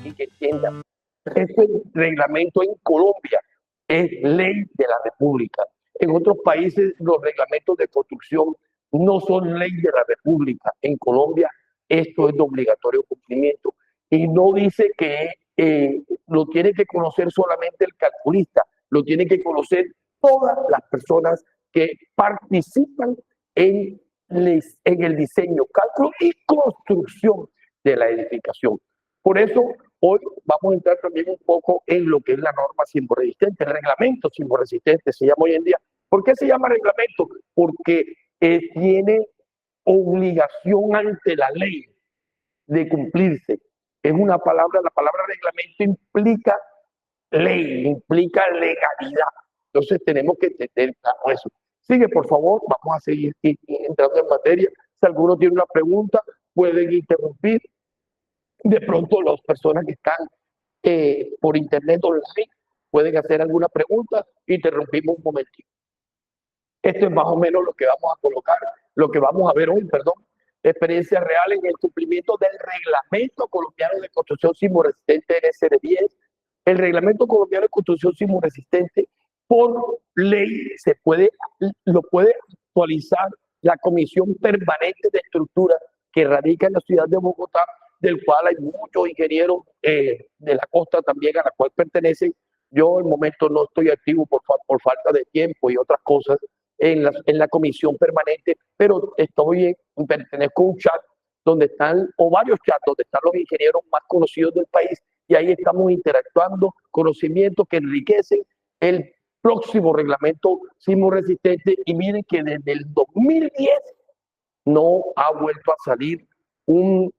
y que entiendan. Este reglamento en Colombia es ley de la República. En otros países los reglamentos de construcción no son ley de la República. En Colombia esto es de obligatorio cumplimiento. Y no dice que lo tiene que conocer solamente el calculista, lo tiene que conocer todas las personas que participan en el diseño, cálculo y construcción de la edificación. Por eso, hoy vamos a entrar también un poco en lo que es la norma sismoresistente, el reglamento sismoresistente se llama hoy en día. ¿Por qué se llama reglamento? Porque tiene obligación ante la ley de cumplirse. Es una palabra, la palabra reglamento implica ley, implica legalidad. Entonces tenemos que entender eso. Sigue, por favor, vamos a seguir entrando en materia. Si alguno tiene una pregunta, pueden interrumpir. De pronto las personas que están por internet online pueden hacer alguna pregunta. Interrumpimos un momentito. Esto es más o menos lo que vamos a colocar, lo que vamos a ver hoy, perdón. Experiencias reales en el cumplimiento del Reglamento Colombiano de Construcción Sismoresistente NSR10. El Reglamento Colombiano de Construcción Sismoresistente, por ley, lo puede actualizar la Comisión Permanente de Estructura que radica en la ciudad de Bogotá, del cual hay muchos ingenieros de la costa también a la cual pertenecen. Yo en el momento no estoy activo por falta de tiempo y otras cosas en la comisión permanente, pero pertenezco a un chat donde están, o varios chats donde están los ingenieros más conocidos del país, y ahí estamos interactuando conocimientos que enriquecen el próximo reglamento sismoresistente. Y miren que desde el 2010 no ha vuelto a salir un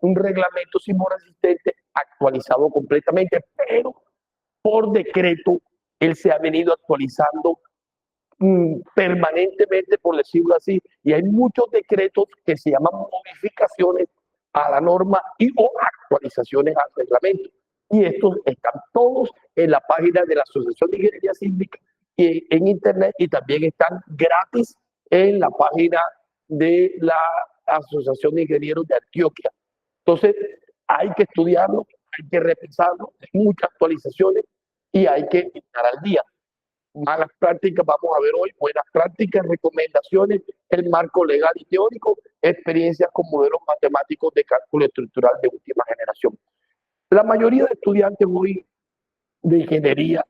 reglamento sismoresistente actualizado completamente, pero por decreto él se ha venido actualizando permanentemente, por decirlo así, y hay muchos decretos que se llaman modificaciones a la norma y o actualizaciones al reglamento. Y estos están todos en la página de la Asociación de Ingeniería Sísmica en internet, y también están gratis en la página de la Asociación de Ingenieros de Antioquia. Entonces, hay que estudiarlo, hay que repensarlo, hay muchas actualizaciones y hay que estar al día. Malas prácticas, vamos a ver hoy, buenas prácticas, recomendaciones, el marco legal y teórico, experiencias con modelos matemáticos de cálculo estructural de última generación. La mayoría de estudiantes hoy de ingeniería,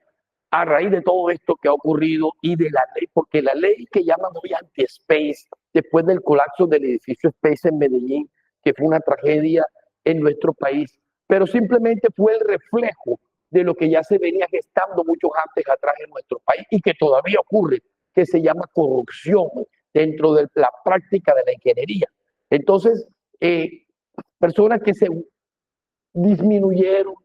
a raíz de todo esto que ha ocurrido y de la ley, porque la ley que llaman hoy anti-Space, después del colapso del edificio Space en Medellín, que fue una tragedia en nuestro país, pero simplemente fue el reflejo de lo que ya se venía gestando muchos antes atrás en nuestro país y que todavía ocurre, que se llama corrupción dentro de la práctica de la ingeniería. Entonces, personas que se disminuyeron,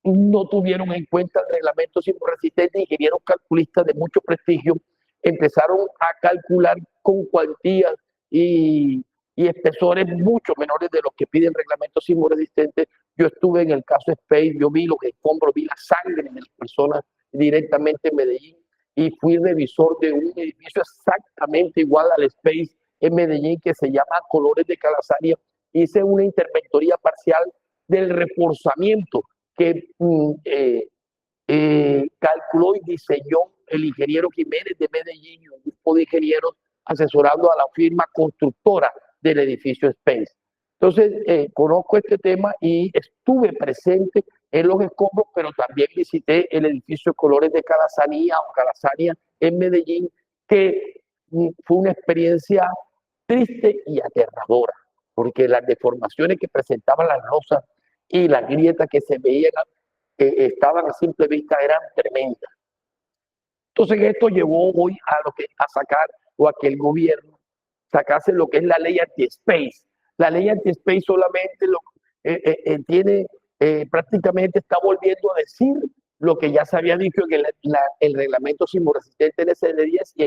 no tuvieron en cuenta el reglamento sismoresistente, ingenieros calculistas de mucho prestigio empezaron a calcular con cuantías y espesores mucho menores de los que piden reglamentos sismoresistentes. Yo estuve en el caso Space, yo vi los escombros, vi la sangre de las personas directamente en Medellín, y fui revisor de un edificio exactamente igual al Space en Medellín que se llama Colores de Calasaria. Hice una interventoría parcial del reforzamiento que calculó y diseñó el ingeniero Jiménez de Medellín y un grupo de ingenieros asesorando a la firma constructora del edificio Space. Entonces, conozco este tema y estuve presente en los escombros, pero también visité el edificio Colores de Calasanía o Calasanía en Medellín, que fue una experiencia triste y aterradora, porque las deformaciones que presentaban las losas y las grietas que se veían, estaban a simple vista, eran tremendas. Entonces esto llevó hoy a sacar, o a que el gobierno sacase lo que es la ley anti-Space. La ley anti-Space solamente prácticamente está volviendo a decir lo que ya se había dicho en el reglamento sismoresistente NSR10 y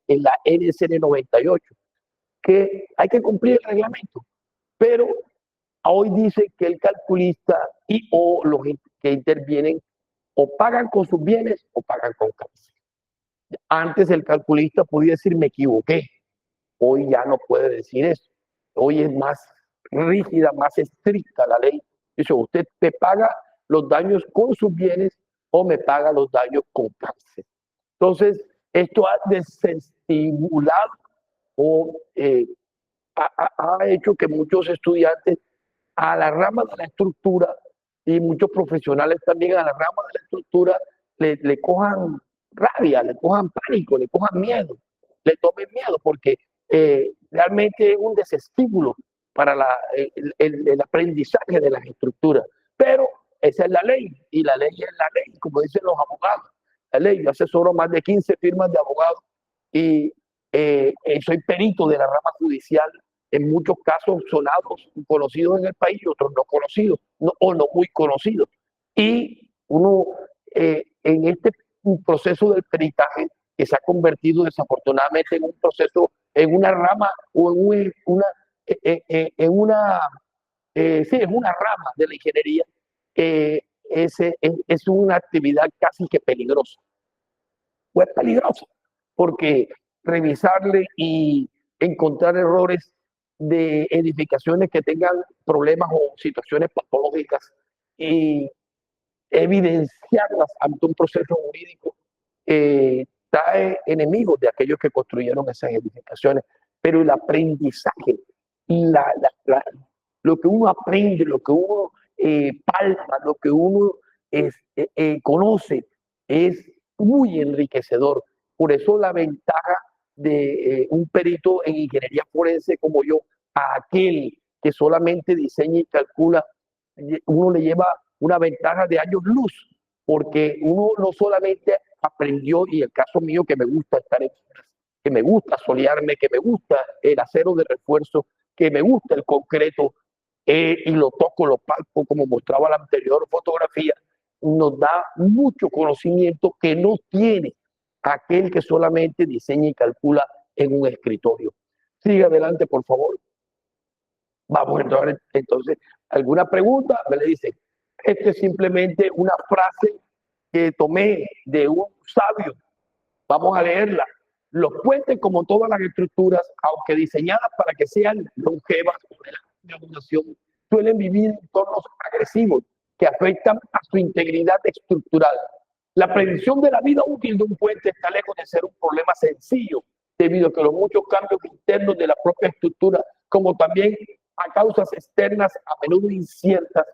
en la NSR98, que hay que cumplir el reglamento, pero hoy dice que el calculista y o los que intervienen o pagan con sus bienes o pagan con cabeza. Antes el calculista podía decir me equivoqué, hoy ya no puede decir eso. Hoy es más rígida, más estricta la ley Dice, usted te paga los daños con sus bienes o me paga los daños con cárcel. Entonces, esto ha desestimulado o ha hecho que muchos estudiantes a la rama de la estructura y muchos profesionales también a la rama de la estructura le cojan rabia, le cojan pánico, le cojan miedo, le tomen miedo, porque realmente es un desestímulo para el aprendizaje de las estructuras. Pero esa es la ley, y la ley es la ley, como dicen los abogados. La ley, yo asesoro más de 15 firmas de abogados y soy perito de la rama judicial en muchos casos sonados, conocidos en el país, y otros no conocidos o no muy conocidos. Y uno en este proceso del peritaje, que se ha convertido desafortunadamente en un proceso, en una rama o en una rama de la ingeniería, es una actividad casi que peligrosa. Pues peligrosa, porque revisarle y encontrar errores de edificaciones que tengan problemas o situaciones patológicas y evidenciarlas ante un proceso jurídico trae enemigos de aquellos que construyeron esas edificaciones. Pero el aprendizaje, lo que uno aprende, lo que uno palpa, lo que uno conoce, es muy enriquecedor. Por eso la ventaja de un perito en ingeniería forense como yo, a aquel que solamente diseña y calcula, uno le lleva una ventaja de años luz, porque uno no solamente aprendió, y el caso mío que me gusta estar en, que me gusta solearme, que me gusta el acero de refuerzo, que me gusta el concreto, y lo toco, lo palpo, como mostraba la anterior fotografía, nos da mucho conocimiento que no tiene aquel que solamente diseña y calcula en un escritorio. Sigue adelante, por favor. Vamos a entrar entonces. ¿Alguna pregunta? Me le dicen. Esta es simplemente una frase que tomé de un sabio. Vamos a leerla. Los puentes, como todas las estructuras, aunque diseñadas para que sean longevas de abundación, suelen vivir en entornos agresivos que afectan a su integridad estructural. La predicción de la vida útil de un puente está lejos de ser un problema sencillo, debido a que los muchos cambios internos de la propia estructura, como también a causas externas a menudo inciertas,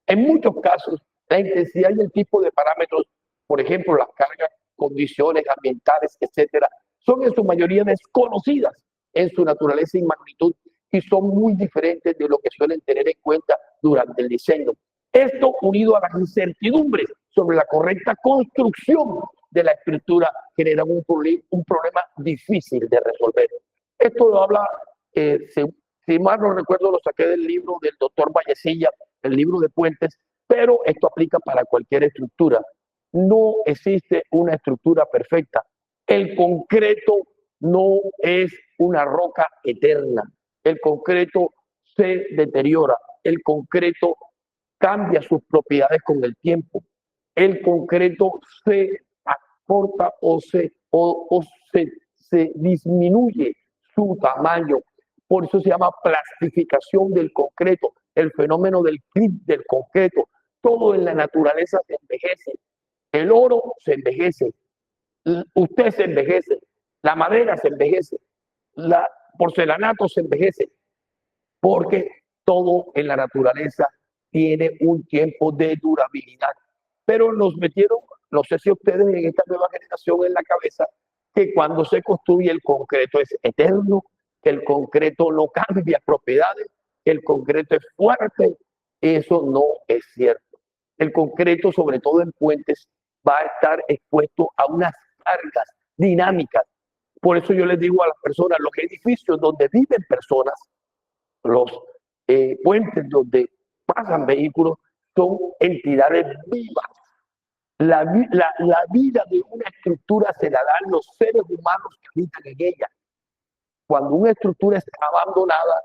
en muchos casos la intensidad y el tipo de parámetros, por ejemplo, las cargas, condiciones ambientales, etcétera, son en su mayoría desconocidas en su naturaleza y magnitud y son muy diferentes de lo que suelen tener en cuenta durante el diseño. Esto unido a las incertidumbres sobre la correcta construcción de la estructura genera un problema difícil de resolver. Esto lo habla, si mal no recuerdo, lo saqué del libro del doctor Vallecilla, el libro de puentes, pero esto aplica para cualquier estructura. No existe una estructura perfecta. El concreto no es una roca eterna. El concreto se deteriora. El concreto cambia sus propiedades con el tiempo. El concreto se acorta o se disminuye su tamaño. Por eso se llama plastificación del concreto, el fenómeno del clip del concreto. Todo en la naturaleza se envejece. El oro se envejece, usted se envejece, la madera se envejece, la porcelanato se envejece, porque todo en la naturaleza tiene un tiempo de durabilidad. Pero nos metieron, no sé si ustedes en esta nueva generación, en la cabeza que cuando se construye el concreto es eterno, que el concreto no cambia propiedades, que el concreto es fuerte. Eso no es cierto. El concreto, sobre todo en puentes, va a estar expuesto a unas cargas dinámicas. Por eso yo les digo a las personas, los edificios donde viven personas, los puentes donde pasan vehículos, son entidades vivas. La vida de una estructura se la dan los seres humanos que habitan en ella. Cuando una estructura está abandonada,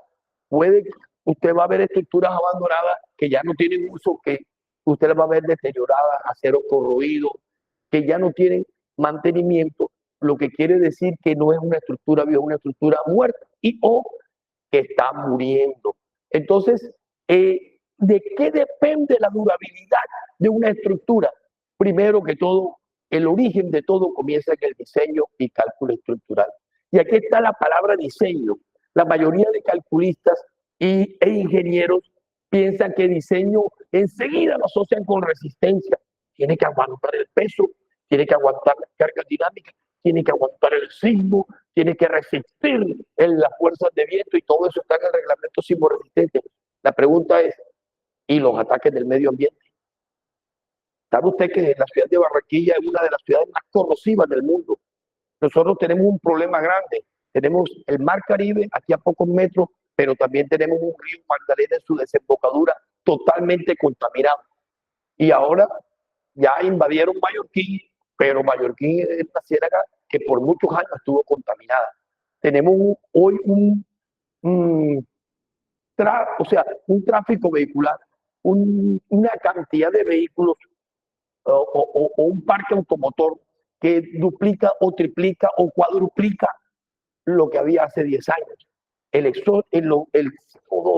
usted va a ver estructuras abandonadas que ya no tienen uso, que usted las va a ver deterioradas, acero corroído, que ya no tienen mantenimiento, lo que quiere decir que no es una estructura viva, es una estructura muerta o que está muriendo. Entonces, ¿de qué depende la durabilidad de una estructura? Primero que todo, el origen de todo comienza en el diseño y cálculo estructural. Y aquí está la palabra diseño. La mayoría de calculistas e ingenieros piensan que diseño enseguida lo asocian con resistencia. Tiene que aguantar el peso, tiene que aguantar las cargas dinámicas, tiene que aguantar el sismo, tiene que resistir las fuerzas de viento y todo eso está en el reglamento sismo resistente. La pregunta es, ¿y los ataques del medio ambiente? ¿Sabe usted que la ciudad de Barranquilla es una de las ciudades más corrosivas del mundo? Nosotros tenemos un problema grande. Tenemos el Mar Caribe aquí a pocos metros, pero también tenemos un río Magdalena en su desembocadura totalmente contaminado. Y ahora ya invadieron Mallorquín, pero Mallorquín es una ciénaga que por muchos años estuvo contaminada. Tenemos hoy un tráfico vehicular, una cantidad de vehículos o un parque automotor que duplica o triplica o cuadruplica lo que había hace 10 años. El CO2,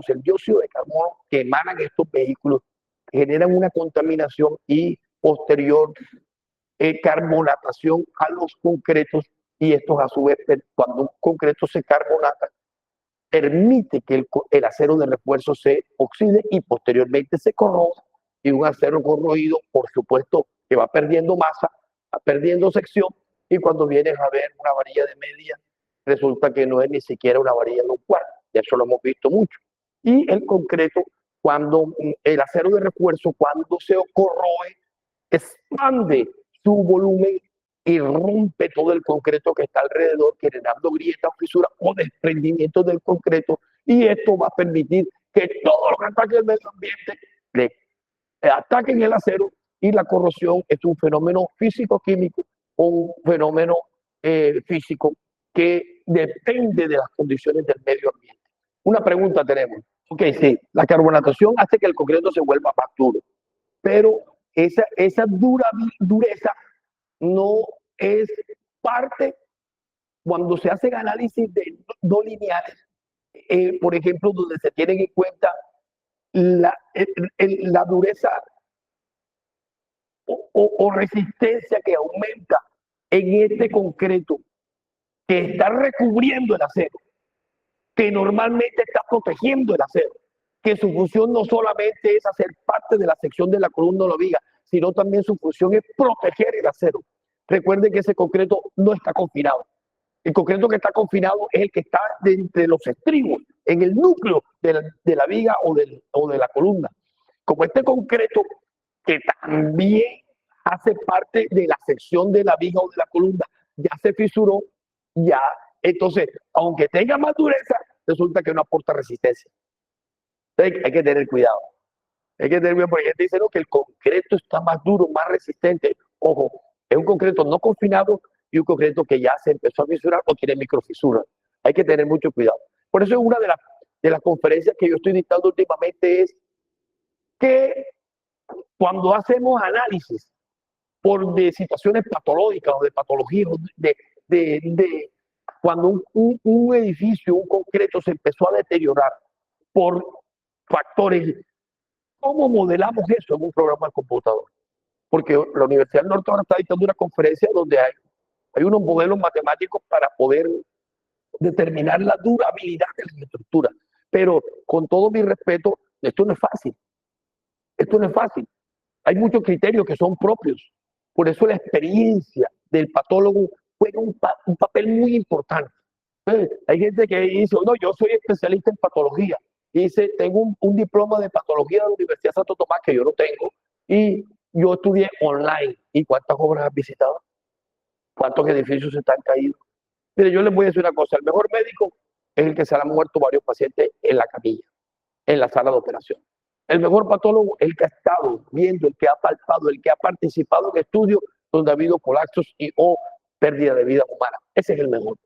el dióxido de carbono que emanan estos vehículos generan una contaminación y posterior carbonatación a los concretos, y estos a su vez, cuando un concreto se carbonata, permite que el acero de refuerzo se oxide y posteriormente se corroja, y un acero corroído, por supuesto, que va perdiendo masa, va perdiendo sección, y cuando vienes a ver una varilla de media, resulta que no es ni siquiera una varilla lumbar, ya eso lo hemos visto mucho. Y el concreto, cuando el acero de refuerzo, cuando se corroe, expande su volumen y rompe todo el concreto que está alrededor, generando grietas, fisuras o desprendimientos del concreto, y esto va a permitir que todos los ataques del medio ambiente le ataquen el acero, y la corrosión es un fenómeno físico-químico o un fenómeno físico que depende de las condiciones del medio ambiente. Una pregunta tenemos. Ok, sí, la carbonatación hace que el concreto se vuelva más duro, pero esa dureza no es parte cuando se hacen análisis de no lineales, por ejemplo, donde se tienen en cuenta la dureza o resistencia que aumenta en este concreto que está recubriendo el acero, que normalmente está protegiendo el acero, que su función no solamente es hacer parte de la sección de la columna o la viga, sino también su función es proteger el acero. Recuerden que ese concreto no está confinado. El concreto que está confinado es el que está entre los estribos, en el núcleo de la viga o de la columna. Como este concreto que también hace parte de la sección de la viga o de la columna ya se fisuró, ya, entonces, aunque tenga más dureza, resulta que no aporta resistencia. Entonces, hay que tener cuidado. Hay que tener cuidado porque gente dice no, que el concreto está más duro, más resistente. Ojo, es un concreto no confinado y un concreto que ya se empezó a fisurar o tiene microfisuras. Hay que tener mucho cuidado. Por eso es una de las conferencias que yo estoy dictando últimamente es que cuando hacemos análisis de situaciones patológicas o de patologías, cuando un edificio, un concreto se empezó a deteriorar por factores, ¿cómo modelamos eso en un programa de computador? Porque la Universidad del Norte ahora está dictando una conferencia donde hay unos modelos matemáticos para poder determinar la durabilidad de la estructura. Pero con todo mi respeto, esto no es fácil. Esto no es fácil. Hay muchos criterios que son propios. Por eso la experiencia del patólogo juega un papel muy importante. Hay gente que dice, no, yo soy especialista en patología. Y dice, tengo un diploma de patología de la Universidad de Santo Tomás que yo no tengo. Y yo estudié online. ¿Y cuántas obras has visitado? ¿Cuántos edificios están caídos? Mire, yo les voy a decir una cosa. El mejor médico es el que se le han muerto varios pacientes en la camilla, en la sala de operación. El mejor patólogo es el que ha estado viendo, el que ha palpado, el que ha participado en estudios donde ha habido colapsos o pérdida de vida humana. Ese es el mejor.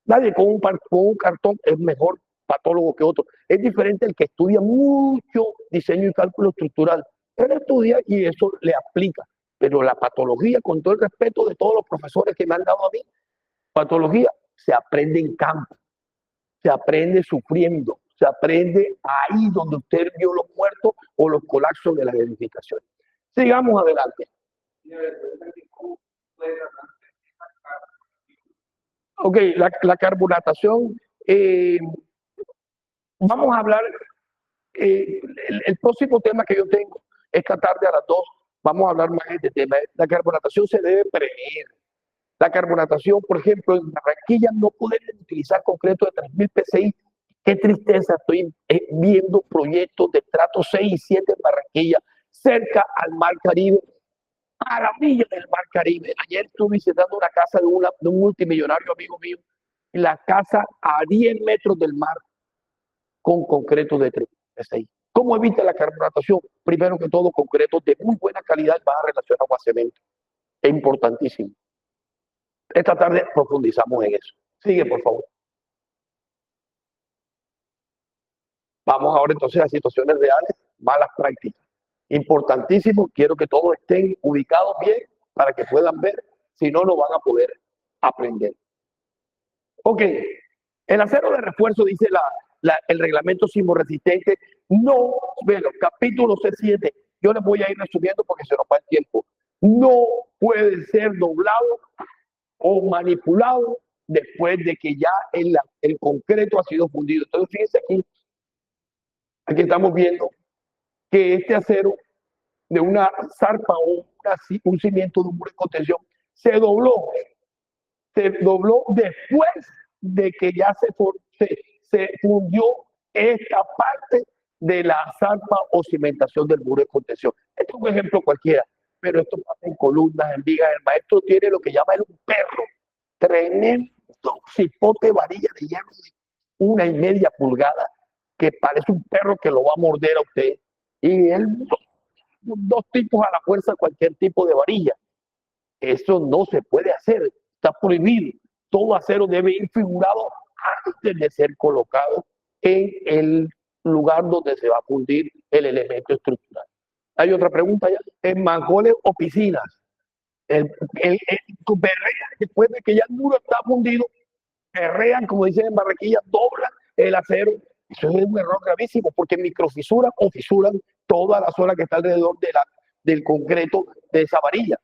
Nadie con un cartón es mejor patólogo que otro. Es diferente el que estudia mucho diseño y cálculo estructural. Él estudia y eso le aplica. Pero la patología, con todo el respeto de todos los profesores que me han dado a mí, patología se aprende en campo, se aprende sufriendo, se aprende ahí donde usted vio los muertos o los colapsos de las edificaciones. Sigamos adelante. Ok, la carbonatación. Vamos a hablar, el próximo tema que yo tengo esta tarde a las 2, vamos a hablar más de este tema. La carbonatación se debe prevenir. La carbonatación, por ejemplo, en Barranquilla no podemos utilizar concreto de 3000 PSI. Qué tristeza, estoy viendo proyectos de estrato 6 y 7 en Barranquilla, cerca al Mar Caribe, a la orilla del Mar Caribe. Ayer estuve visitando una casa de un multimillonario amigo mío, la casa a 10 metros del mar con concreto de 3000 PSI. ¿Cómo evita la carbonatación? Primero que todo, concreto de muy buena calidad baja relación agua-cemento. Es importantísimo. Esta tarde profundizamos en eso. Sigue, por favor. Vamos ahora entonces a situaciones reales, malas prácticas. Importantísimo, quiero que todos estén ubicados bien para que puedan ver, si no, no van a poder aprender. Ok, el acero de refuerzo, dice el reglamento sismoresistente, no, bueno, capítulo C7, yo les voy a ir resumiendo porque se nos va el tiempo, no puede ser doblado o manipulado después de que ya el concreto ha sido fundido. Entonces, fíjense aquí estamos viendo que este acero de una zarpa o un cimiento de un muro de contención se dobló después de que ya se fundió esta parte de la zarpa o cimentación del muro de contención. Esto es un ejemplo cualquiera, pero esto pasa en columnas, en vigas. El maestro tiene lo que llama un perro, tremendo cipote varilla de hierro de 1,5 pulgadas, que parece un perro que lo va a morder a usted. Y él, dos tipos a la fuerza, cualquier tipo de varilla. Eso no se puede hacer, está prohibido. Todo acero debe ir figurado antes de ser colocado en el lugar donde se va a fundir el elemento estructural. Hay otra pregunta ya. ¿En mangoles o piscinas? Berrean, después de que ya el muro está fundido, berrean, como dicen en Barranquilla, doblan el acero. Eso es un error gravísimo porque microfisuran o fisuran toda la zona que está alrededor del concreto de esa varilla,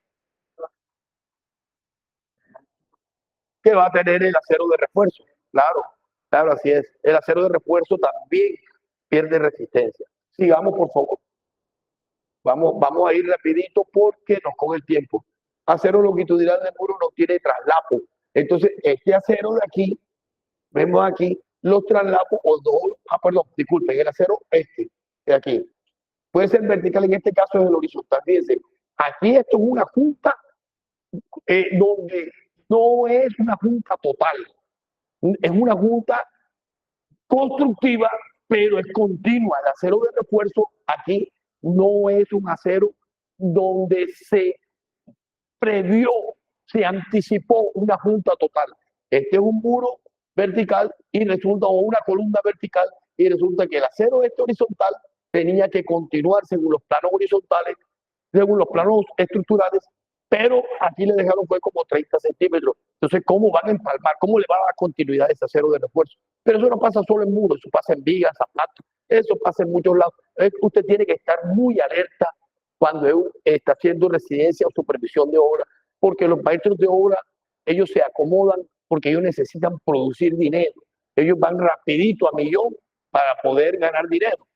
que va a tener el acero de refuerzo. Claro, claro, así es. El acero de refuerzo también pierde resistencia. Sigamos, por favor. Vamos a ir rapidito porque nos coge el tiempo. Acero longitudinal del muro no tiene traslapo. Entonces, este acero de aquí, vemos aquí los traslapos o dos, perdón, disculpen, el acero de aquí. Puede ser vertical, en este caso es el horizontal. Fíjense, aquí esto es una junta donde no es una junta total, es una junta constructiva, pero es continua. El acero de refuerzo aquí no es un acero donde se previó, se anticipó una junta total. Este es un muro vertical y resulta, o una columna vertical, y resulta que el acero horizontal tenía que continuar según los planos horizontales, según los planos estructurales, pero aquí le dejaron fue como 30 centímetros. Entonces, ¿cómo van a empalmar? ¿Cómo le va a dar continuidad a ese acero de refuerzo? Pero eso no pasa solo en muros, eso pasa en vigas, zapatos, eso pasa en muchos lados. Usted tiene que estar muy alerta cuando está haciendo residencia o supervisión de obra, porque los maestros de obra, ellos se acomodan porque ellos necesitan producir dinero. Ellos van rapidito a millón para poder ganar dinero.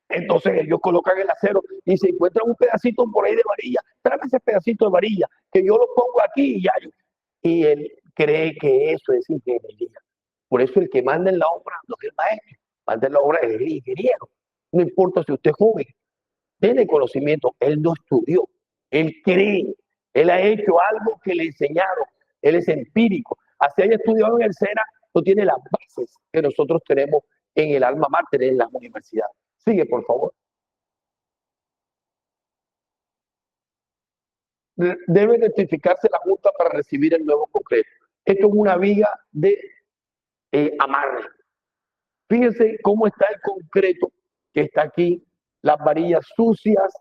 Entonces ellos colocan el acero y se encuentran un pedacito por ahí de varilla. Tráeme ese pedacito de varilla, que yo lo pongo aquí y ya. Y él cree que eso es ingeniería. Por eso el que manda en la obra no es el maestro, manda en la obra es el ingeniero. No importa si usted es joven, tiene conocimiento, él no estudió, él cree, él ha hecho algo que le enseñaron, él es empírico. Así haya estudiado en el SENA, no tiene las bases que nosotros tenemos en el alma mater, en las universidades. Sigue, por favor. Debe rectificarse la junta para recibir el nuevo concreto. Esto es una viga de amarre. Fíjense cómo está el concreto que está aquí, las varillas sucias,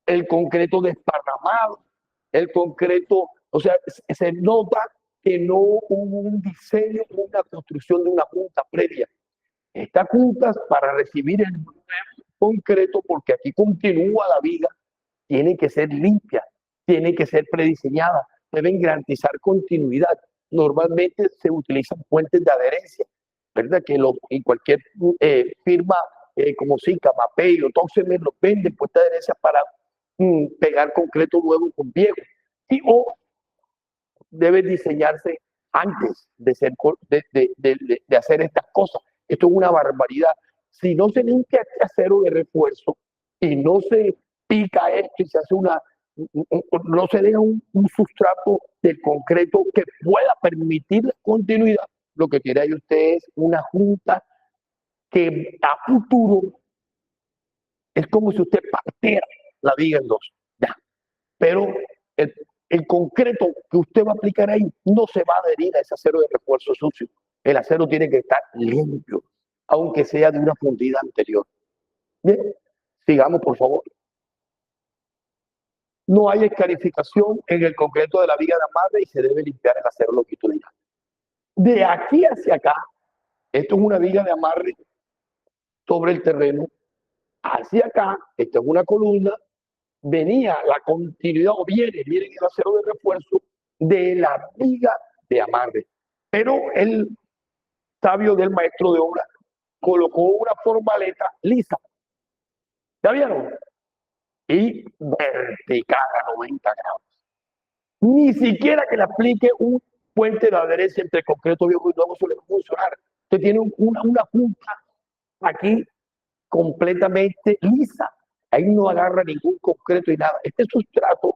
el concreto desparramado, el concreto, o sea, se nota que no hubo un diseño, una construcción de una junta previa. Estas juntas para recibir el nuevo concreto, porque aquí continúa la viga, tiene que ser limpia, tiene que ser prediseñada, deben garantizar continuidad. Normalmente se utilizan puentes de adherencia, ¿verdad? Que en cualquier firma como SICA, Mapei o Toxemer los venden puentes de adherencia para pegar concreto nuevo con viejo. O debe diseñarse antes de hacer estas cosas. Esto es una barbaridad. Si no se limpia este acero de refuerzo y no se pica esto y se hace no se deja un sustrato del concreto que pueda permitir la continuidad, lo que tiene ahí usted es una junta que a futuro es como si usted partiera la viga en dos. Ya. Pero el concreto que usted va a aplicar ahí no se va a adherir a ese acero de refuerzo sucio. El acero tiene que estar limpio, aunque sea de una fundida anterior. Bien, sigamos por favor. No hay escarificación en el concreto de la viga de amarre y se debe limpiar el acero longitudinal. De aquí hacia acá, esto es una viga de amarre sobre el terreno. Hacia acá, esto es una columna, venía la continuidad, o viene el acero de refuerzo de la viga de amarre. Pero el sabio del maestro de obra colocó una formaleta lisa. ¿Ya vieron? Y vertical a 90 grados. Ni siquiera que le aplique un puente de adherencia entre concreto viejo y nuevo, eso le va a funcionar. Usted tiene una punta aquí completamente lisa. Ahí no agarra ningún concreto y nada. Este sustrato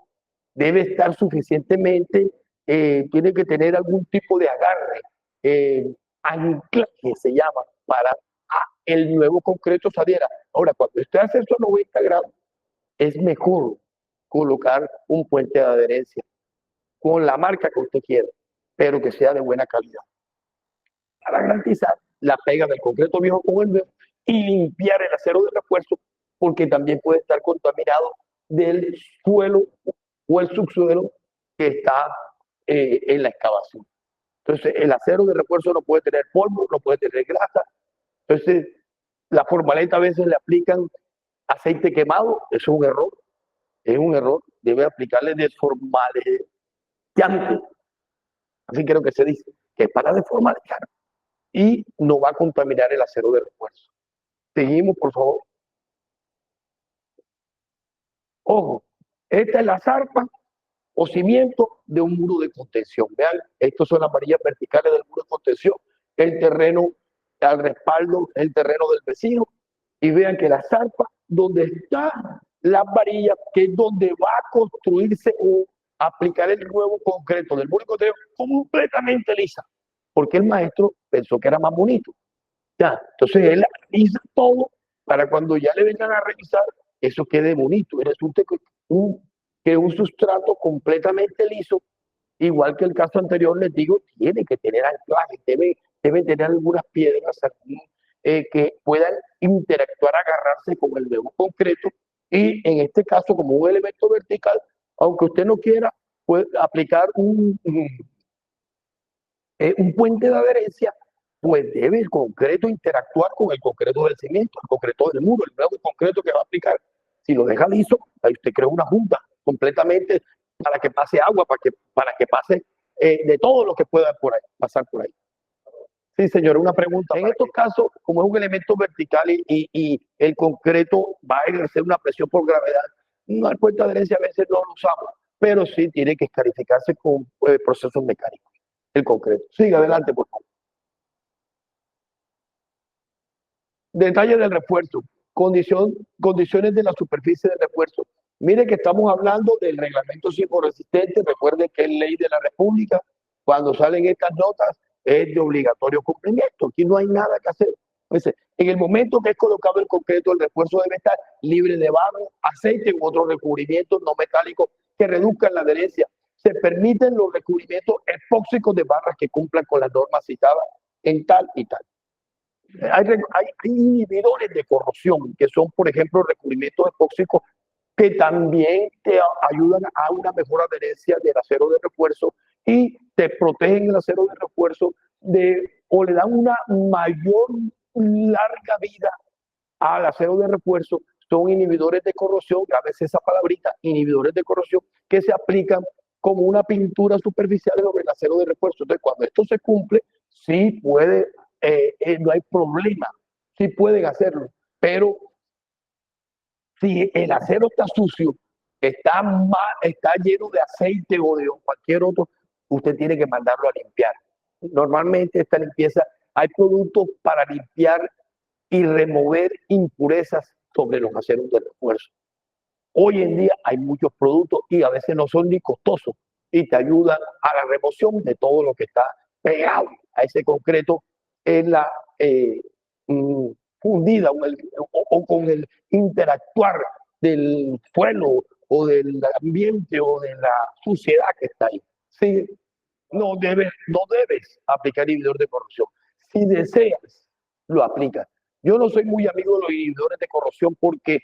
debe estar suficientemente, tiene que tener algún tipo de agarre, anclaje se llama, para el nuevo concreto se adhiera. Ahora, cuando usted hace eso a 90 grados, es mejor colocar un puente de adherencia con la marca que usted quiera, pero que sea de buena calidad, para garantizar la pega del concreto viejo con el nuevo y limpiar el acero de refuerzo, porque también puede estar contaminado del suelo o el subsuelo que está en la excavación. Entonces, el acero de refuerzo no puede tener polvo, no puede tener grasa. Entonces, la formaleta a veces le aplican aceite quemado, eso es un error. Es un error, debe aplicarle desformalante, así creo que se dice, que es para desformalizar y no va a contaminar el acero de refuerzo. Seguimos, por favor. Ojo, esta es la zarpa o cimiento de un muro de contención. Vean, estos son las varillas verticales del muro de contención. El terreno al respaldo, el terreno del vecino. Y vean que la zarpa, donde está la varilla, que es donde va a construirse o aplicar el nuevo concreto del muro de contención, completamente lisa. Porque el maestro pensó que era más bonito. Ya, entonces él hizo todo para cuando ya le vengan a revisar, eso quede bonito. Y resulta que un sustrato completamente liso, igual que el caso anterior, les digo, tiene que tener anclaje, debe tener algunas piedras que puedan interactuar, agarrarse con el nuevo concreto. Y en este caso, como un elemento vertical, aunque usted no quiera, puede aplicar un puente de adherencia, pues debe el concreto interactuar con el concreto del cimiento, el concreto del muro, el nuevo concreto que va a aplicar. Si lo deja liso, ahí usted crea una junta completamente para que pase agua, para que pase de todo lo que pueda pasar por ahí. Sí, señor, una pregunta. En estos casos, como es un elemento vertical y el concreto va a ejercer una presión por gravedad, el puente de adherencia a veces no lo usamos, pero sí tiene que escarificarse con procesos mecánicos, el concreto. Siga adelante, por favor. Detalle del refuerzo, condiciones de la superficie del refuerzo. Mire que estamos hablando del reglamento sismoresistente. Recuerden que es ley de la República. Cuando salen estas notas es de obligatorio cumplimiento. Aquí no hay nada que hacer. Entonces, en el momento que es colocado el concreto, el refuerzo debe estar libre de barro, aceite u otros recubrimientos no metálicos que reduzcan la adherencia. Se permiten los recubrimientos epóxicos de barras que cumplan con las normas citadas en tal y tal. Hay inhibidores de corrosión, que son, por ejemplo, recubrimientos epóxicos que también te ayudan a una mejor adherencia del acero de refuerzo y te protegen el acero de refuerzo o le dan una mayor larga vida al acero de refuerzo. Son inhibidores de corrosión, grábese esa palabrita, inhibidores de corrosión, que se aplican como una pintura superficial sobre el acero de refuerzo. Entonces, cuando esto se cumple, sí puede, no hay problema, sí pueden hacerlo, pero si el acero está sucio, está lleno de aceite o de cualquier otro, usted tiene que mandarlo a limpiar. Normalmente esta limpieza, hay productos para limpiar y remover impurezas sobre los aceros de refuerzo. Hoy en día hay muchos productos y a veces no son ni costosos y te ayudan a la remoción de todo lo que está pegado a ese concreto en la fundida o con el interactuar del suelo o del ambiente o de la suciedad que está ahí. Sí, no debes aplicar inhibidor de corrosión. Si deseas, lo aplicas. Yo no soy muy amigo de los inhibidores de corrosión porque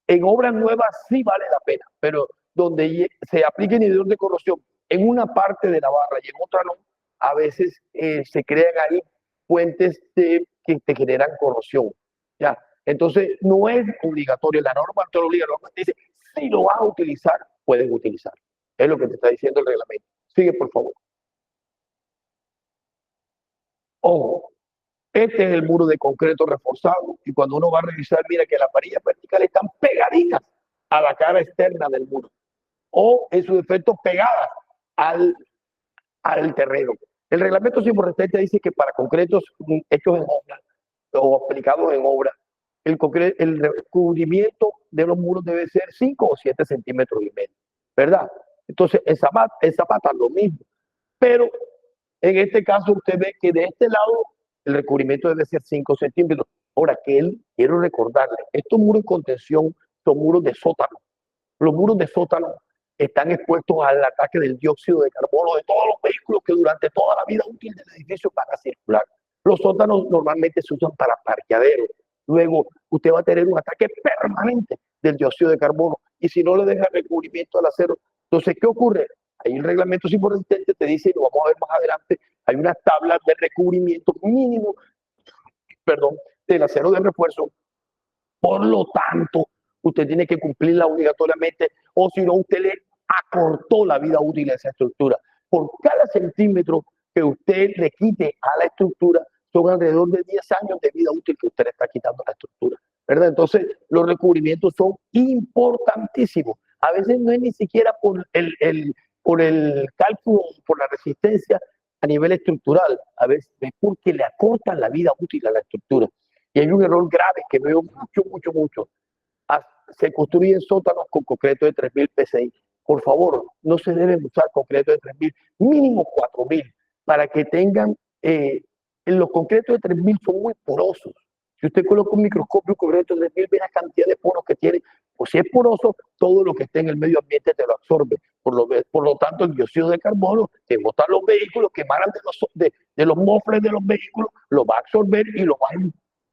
en obras nuevas sí vale la pena, pero donde se aplica inhibidor de corrosión en una parte de la barra y en otra no, a veces se crean ahí fuentes que te generan corrosión. ¿Ya? Entonces, no es obligatorio. La norma te lo obliga, la norma te dice, si lo vas a utilizar, puedes utilizar. Es lo que te está diciendo el reglamento. Sigue, por favor. Ojo, este es el muro de concreto reforzado y cuando uno va a revisar, mira que las varillas verticales están pegaditas a la cara externa del muro o en su defecto pegadas al terreno. El reglamento simborresistente dice que para concretos hechos en obra o aplicados en obra, el recubrimiento de los muros debe ser 5 o 7 centímetros y medio, ¿verdad? Entonces, en Zapata lo mismo, pero en este caso usted ve que de este lado el recubrimiento debe ser 5 centímetros. Ahora, quiero recordarle, estos muros de contención son muros de sótano. Los muros de sótano están expuestos al ataque del dióxido de carbono de todos los vehículos que durante toda la vida útil del edificio van a circular. Los sótanos normalmente se usan para parqueaderos. Luego, usted va a tener un ataque permanente del dióxido de carbono. Y si no le deja recubrimiento al acero, entonces, ¿qué ocurre? Hay un reglamento simborresistente, te dice, y lo vamos a ver más adelante, hay unas tablas de recubrimiento mínimo, perdón, del acero de refuerzo. Por lo tanto, usted tiene que cumplirla obligatoriamente, o si no, usted le acortó la vida útil a esa estructura. Por cada centímetro que usted le quite a la estructura, son alrededor de 10 años de vida útil que usted le está quitando a la estructura, ¿verdad? Entonces, los recubrimientos son importantísimos. A veces no es ni siquiera por el cálculo, por la resistencia a nivel estructural, a veces es porque le acortan la vida útil a la estructura. Y hay un error grave que veo mucho. Se construyen sótanos con concreto de 3.000 PSI. Por favor, no se deben usar concreto de 3.000, mínimo 4.000, para que tengan, los concretos de 3.000 son muy porosos. Si usted coloca un microscopio concreto de 3.000, ve la cantidad de poros que tiene. Pues si es poroso, todo lo que esté en el medio ambiente te lo absorbe. Por lo tanto, el dióxido de carbono que botan los vehículos, que emanan de los mofles de los vehículos, lo va a absorber y lo va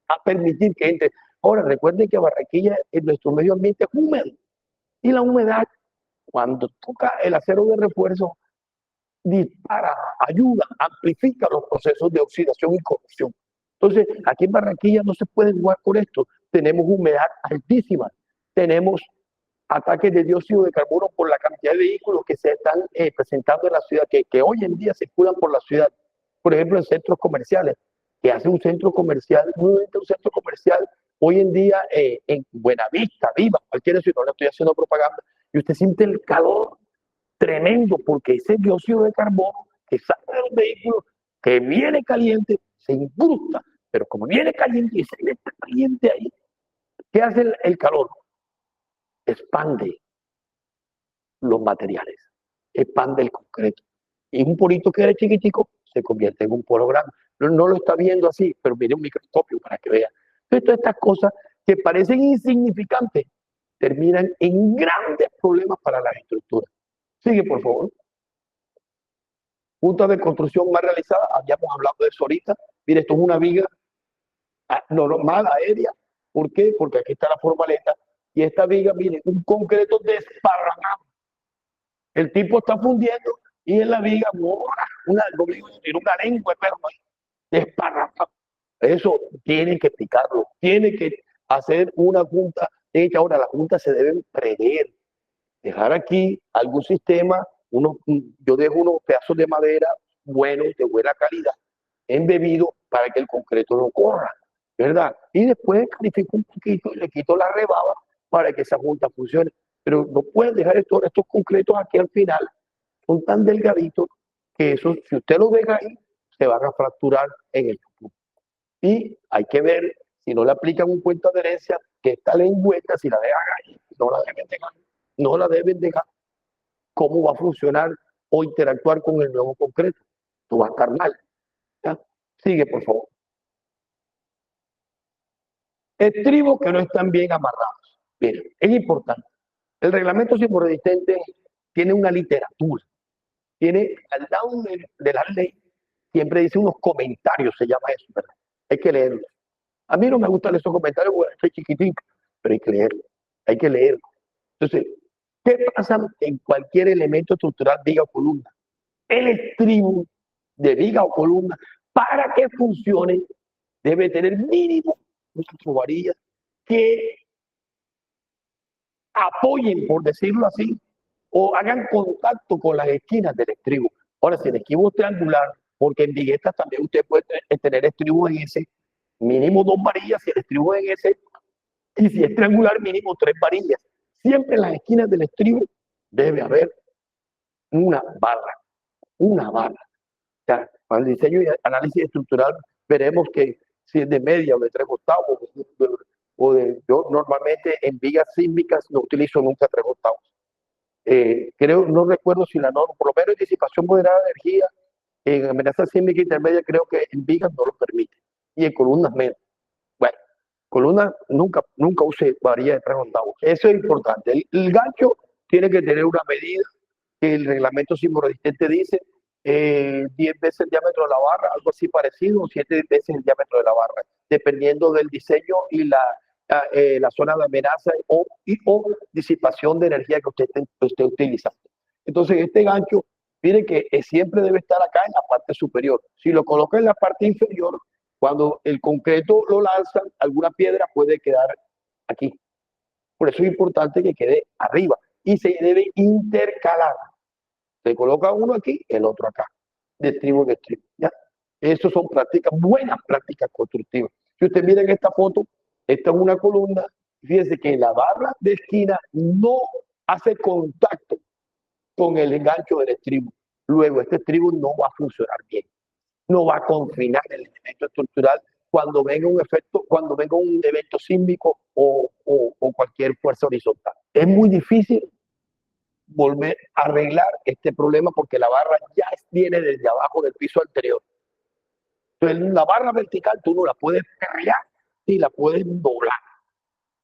a permitir que entre. Ahora, recuerden que Barranquilla, en nuestro medio ambiente es húmedo. Y la humedad, cuando toca el acero de refuerzo, dispara, ayuda, amplifica los procesos de oxidación y corrosión. Entonces, aquí en Barranquilla no se puede jugar con esto. Tenemos humedad altísima, tenemos ataques de dióxido de carbono por la cantidad de vehículos que se están presentando en la ciudad, que hoy en día circulan por la ciudad. Por ejemplo, en centros comerciales, que hace un centro comercial, un centro comercial hoy en día en Buenavista, Viva, cualquiera ciudad, no le estoy haciendo propaganda, y usted siente el calor tremendo porque ese dióxido de carbono que sale de los vehículos, que viene caliente, se incrusta, pero como viene caliente y se está caliente ahí, ¿qué hace el calor? Expande los materiales, expande el concreto. Y un porito que era chiquitico se convierte en un poro grande. No lo está viendo así, pero mire un microscopio para que vea. Entonces, todas estas cosas que parecen insignificantes terminan en grandes problemas para las estructuras. Sigue, por favor. Juntas de construcción más realizadas, habíamos hablado de eso ahorita. Mire, esto es una viga normal, aérea. ¿Por qué? Porque aquí está la formaleta. Y esta viga, mire, un concreto desparramado. El tipo está fundiendo y en la viga, tiene una lengua de perro ahí, desparramado. Eso tiene que explicarlo, tiene que hacer una junta. De hecho, ahora las juntas se deben prever, dejar aquí algún sistema, yo dejo unos pedazos de madera buenos, de buena calidad, embebido para que el concreto no corra, ¿verdad? Y después califico un poquito y le quito la rebaba para que esa junta funcione. Pero no pueden dejar estos concretos aquí al final, son tan delgaditos que eso, si usted los deja ahí, se van a fracturar en el futuro. Y hay que ver si no le aplican un cuento de herencia, que esta lengüeta, si la dejan ahí, no la deben dejar. No la deben dejar. ¿Cómo va a funcionar o interactuar con el nuevo concreto? Esto va a estar mal. ¿Ya? Sigue, por favor. Estribos que no están bien amarrados. Bien, es importante. El reglamento sismoresistente tiene una literatura. Tiene al lado de la ley, siempre dice unos comentarios, se llama eso, ¿verdad? Hay que leerlo. A mí no me gustan esos comentarios porque soy chiquitito, pero hay que leerlo. Hay que leerlo. Entonces, ¿qué pasa en cualquier elemento estructural, viga o columna? El estribo de viga o columna, para que funcione, debe tener mínimo 4 varillas que apoyen, por decirlo así, o hagan contacto con las esquinas del estribo. Ahora, si el estribo es triangular, porque en viguetas también usted puede tener estribo en ese, mínimo 2 varillas, si el estribo es en ese, y si es triangular, mínimo 3 varillas. Siempre en las esquinas del estribo debe haber una barra, una barra. O sea, para el diseño y análisis estructural veremos que si es de media o de 3/8, yo normalmente en vigas sísmicas no utilizo nunca 3/8. Creo, no recuerdo si la norma, por lo menos en disipación moderada de energía, en amenaza sísmica intermedia creo que en vigas no lo permite, y en columnas menos. Bueno, columnas nunca use varilla de 3/8. Eso es importante. El gancho tiene que tener una medida que el reglamento sismoresistente dice 10 veces el diámetro de la barra, algo así parecido, o 7 veces el diámetro de la barra, dependiendo del diseño y la zona de amenaza o disipación de energía que usted esté utilizando. Entonces, este gancho, miren que siempre debe estar acá en la parte superior. Si lo coloca en la parte inferior, cuando el concreto lo lanza, alguna piedra puede quedar aquí. Por eso es importante que quede arriba y se debe intercalar. Se coloca uno aquí, el otro acá, de estribo en estribo. ¿Ya? Estas son prácticas, buenas prácticas constructivas. Si usted mira en esta foto, esta es una columna, fíjense que la barra de esquina no hace contacto con el enganche del estribo. Luego, este estribo no va a funcionar bien, no va a confinar el elemento estructural cuando venga un efecto, cuando venga un evento sísmico o cualquier fuerza horizontal. Es muy difícil volver a arreglar este problema porque la barra ya viene desde abajo del piso anterior. Entonces, la barra vertical tú no la puedes perrear ni la puedes doblar.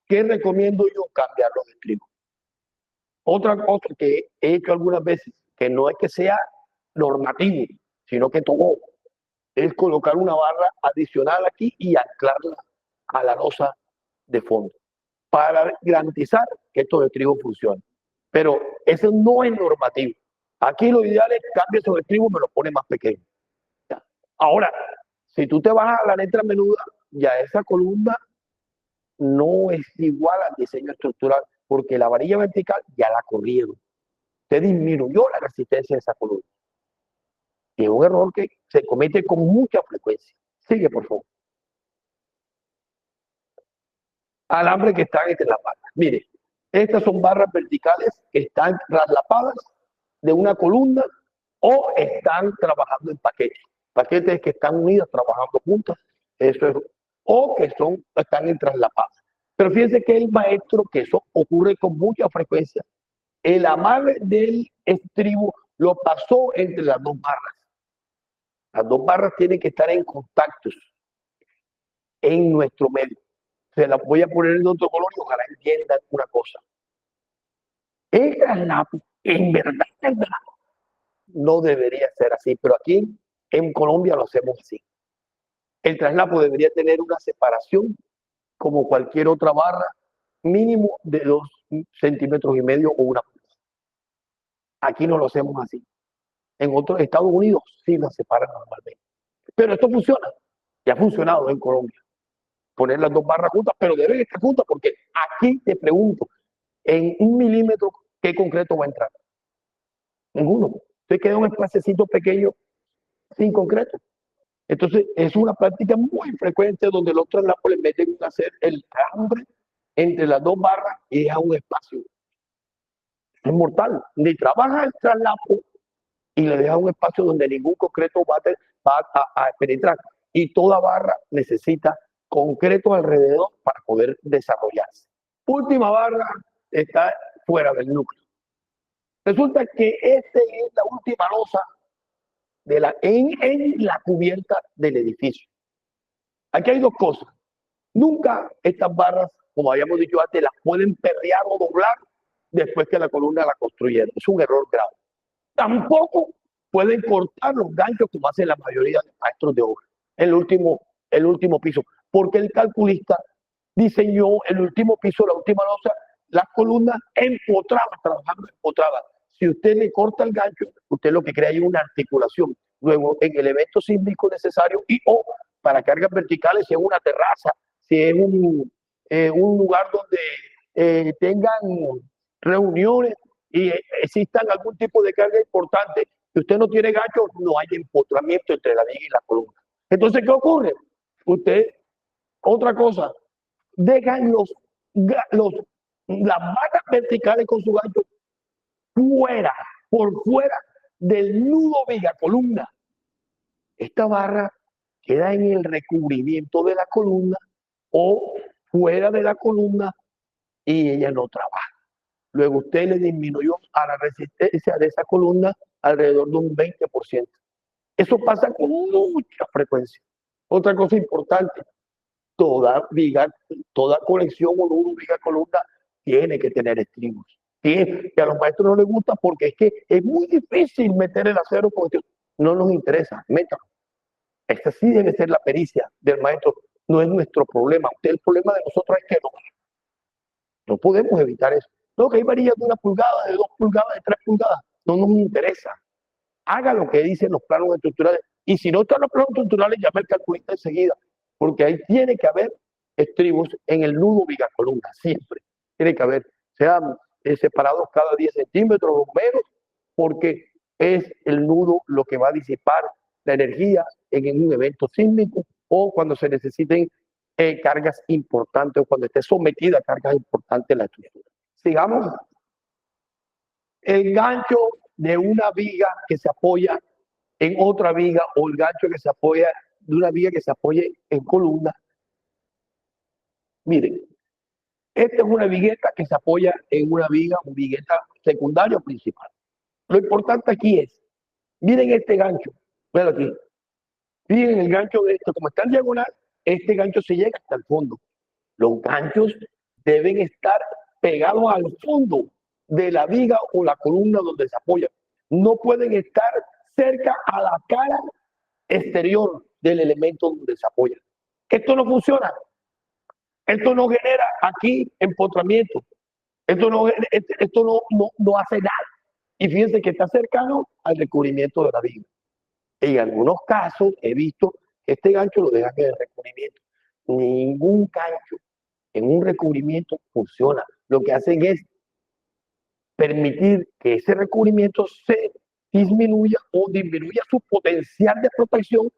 ¿Qué recomiendo yo? Cambiar los estribos. Otra cosa que he hecho algunas veces, que no es que sea normativo, sino que todo, es colocar una barra adicional aquí y anclarla a la losa de fondo para garantizar que estos estribos funcionen. Pero eso no es normativo. Aquí lo ideal es cambie esos estribos, me los pone más pequeños. Ahora, si tú te vas a la letra menuda, ya esa columna no es igual al diseño estructural, porque la varilla vertical ya la corrieron. Se disminuyó la resistencia de esa columna. Y es un error que se comete con mucha frecuencia. Sigue, por favor. Alambre que están entre las barras. Mire, estas son barras verticales que están traslapadas de una columna o están trabajando en paquetes. Paquetes que están unidas trabajando juntas, eso es, o que están en traslapadas. Pero fíjense que el maestro, que eso ocurre con mucha frecuencia, el amarre del estribo lo pasó entre las dos barras. Las dos barras tienen que estar en contactos en nuestro medio. Se las voy a poner en otro color y ojalá entiendan una cosa. El traslapo, en verdad, no debería ser así, pero aquí en Colombia lo hacemos así. El traslapo debería tener una separación como cualquier otra barra, mínimo de 2,5 centímetros o una. Aquí no lo hacemos así. En otros Estados Unidos sí la separan normalmente. Pero esto funciona. Y ha funcionado en Colombia. Poner las dos barras juntas, pero deben estar juntas porque aquí te pregunto, en 1 milímetro, ¿qué concreto va a entrar? Ninguno. Entonces queda un espacecito pequeño sin concreto. Entonces es una práctica muy frecuente donde los traslapos le meten a hacer el alambre entre las dos barras y deja un espacio. Es mortal. Ni trabaja el traslapo y le deja un espacio donde ningún concreto va a penetrar. Y toda barra necesita concreto alrededor para poder desarrollarse. Última barra está fuera del núcleo. Resulta que esta es la última losa en la cubierta del edificio. Aquí hay dos cosas. Nunca estas barras, como habíamos dicho antes, las pueden perrear o doblar después que la columna la construyeron. Es un error grave. Tampoco pueden cortar los ganchos como hacen la mayoría de maestros de obra. El último piso. Porque el calculista diseñó el último piso, la última losa, las columnas empotradas, trabajando empotradas. Si usted le corta el gancho, usted lo que crea es una articulación. Luego, en el evento sísmico necesario y o para cargas verticales, si es una terraza, si es un lugar donde tengan reuniones y existan algún tipo de carga importante, si usted no tiene gancho, no hay empotramiento entre la viga y la columna. Entonces, ¿qué ocurre? Usted, otra cosa, dejan las barras verticales con su gancho fuera, por fuera del nudo viga columna. Esta barra queda en el recubrimiento de la columna o fuera de la columna y ella no trabaja. Luego usted le disminuyó a la resistencia de esa columna alrededor de un 20%. Eso pasa con mucha frecuencia. Otra cosa importante, toda viga, toda colección o nudo viga columna tiene que tener estribos. Que a los maestros no les gusta porque es que es muy difícil meter el acero porque no nos interesa, métalo. Esta sí debe ser la pericia del maestro, no es nuestro problema. El problema de nosotros es que no podemos evitar eso. No, que hay varillas de 1 pulgada, de 2 pulgadas, de 3 pulgadas, no nos interesa. Haga lo que dicen los planos estructurales. Y si no están los planos estructurales, llame al calculista enseguida, porque ahí tiene que haber estribos en el nudo viga-columna, siempre. Tiene que haber, sean separados cada 10 centímetros o menos, porque es el nudo lo que va a disipar la energía en un evento sísmico o cuando se necesiten cargas importantes o cuando esté sometida a cargas importantes la estructura. Sigamos. El gancho de una viga que se apoya en otra viga o el gancho que se apoya de una viga que se apoye en columna. Miren, esta es una vigueta que se apoya en una viga, una vigueta secundaria o principal. Lo importante aquí es, miren este gancho, vean aquí, miren el gancho de esto, como está en diagonal, este gancho se llega hasta el fondo. Los ganchos deben estar pegados al fondo de la viga o la columna donde se apoya. No pueden estar cerca a la cara exterior del elemento donde se apoya. Esto no funciona. Esto no genera aquí empotramiento. Esto no hace nada. Y fíjense que está cercano al recubrimiento de la viga. En algunos casos he visto que este gancho lo dejan en el recubrimiento. Ningún gancho en un recubrimiento funciona. Lo que hacen es permitir que ese recubrimiento se disminuya o disminuya su potencial de protección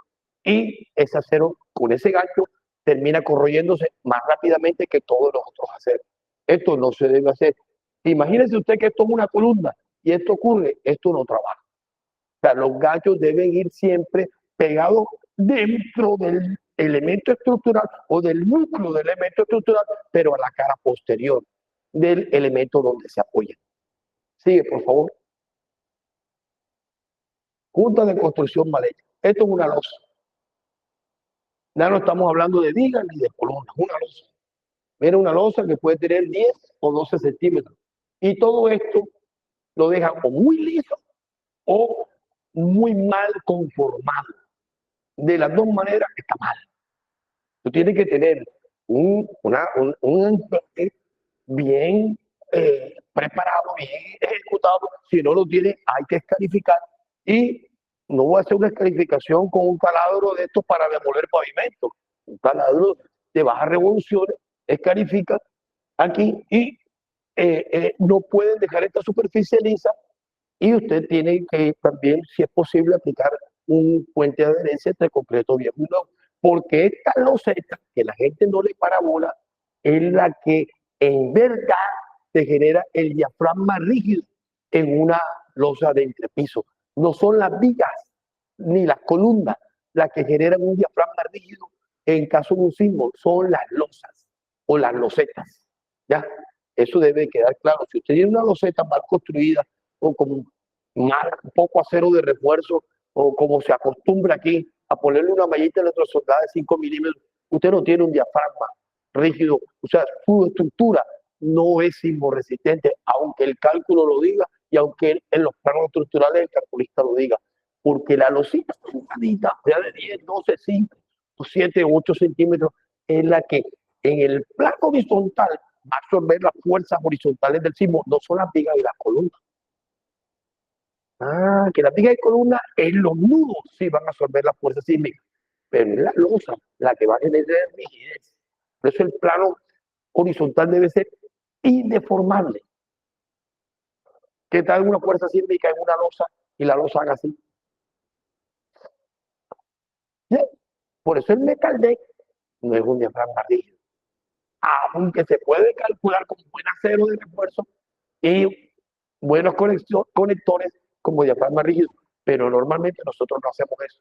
y ese acero con ese gancho termina corroyéndose más rápidamente que todos los otros aceros. Esto no se debe hacer. Imagínense usted que esto es una columna y esto ocurre, esto no trabaja. O sea, los ganchos deben ir siempre pegados dentro del elemento estructural o del núcleo del elemento estructural, pero a la cara posterior del elemento donde se apoya. Sigue, por favor. Junta de construcción mal hecha. Esto es una losa. Ya no estamos hablando de vigas ni de columnas, una losa. Mira una losa que puede tener 10 o 12 centímetros. Y todo esto lo deja o muy liso o muy mal conformado. De las dos maneras está mal. Tú tienes que tener un bien preparado, bien ejecutado. Si no lo tienes, hay que escarificar y no voy a hacer una escarificación con un taladro de estos para demoler pavimento. Un taladro de bajas revoluciones escarifica aquí y no pueden dejar esta superficie lisa y usted tiene que también, si es posible, aplicar un puente de adherencia entre concreto viejo y nuevo. Porque esta loseta, que la gente no le para bola, es la que en verdad te genera el diafragma rígido en una losa de entrepiso. No son las vigas ni las columnas las que generan un diafragma rígido en caso de un sismo, son las losas o las losetas. ¿Ya? Eso debe quedar claro. Si usted tiene una loseta mal construida o con mal, poco acero de refuerzo o como se acostumbra aquí a ponerle una mallita electrosoldada de 5 milímetros, usted no tiene un diafragma rígido, o sea, su estructura no es sismoresistente, aunque el cálculo lo diga y aunque en los planos estructurales el calculista lo diga, porque la losita ya de 10, 12, 5, 7, 8 centímetros es la que en el plano horizontal va a absorber las fuerzas horizontales del sismo, no son las vigas y las columnas. Ah, que las vigas y columnas en los nudos sí van a absorber las fuerzas sísmicas, pero es la losa la que va a tener rigidez. Por eso el plano horizontal debe ser indeformable. ¿Qué tal una fuerza sísmica en una losa y la losa haga así? ¿Sí? Por eso el metal deck no es un diafragma rígido. Aunque se puede calcular con buen acero de refuerzo y buenos conectores como diafragma rígido, pero normalmente nosotros no hacemos eso.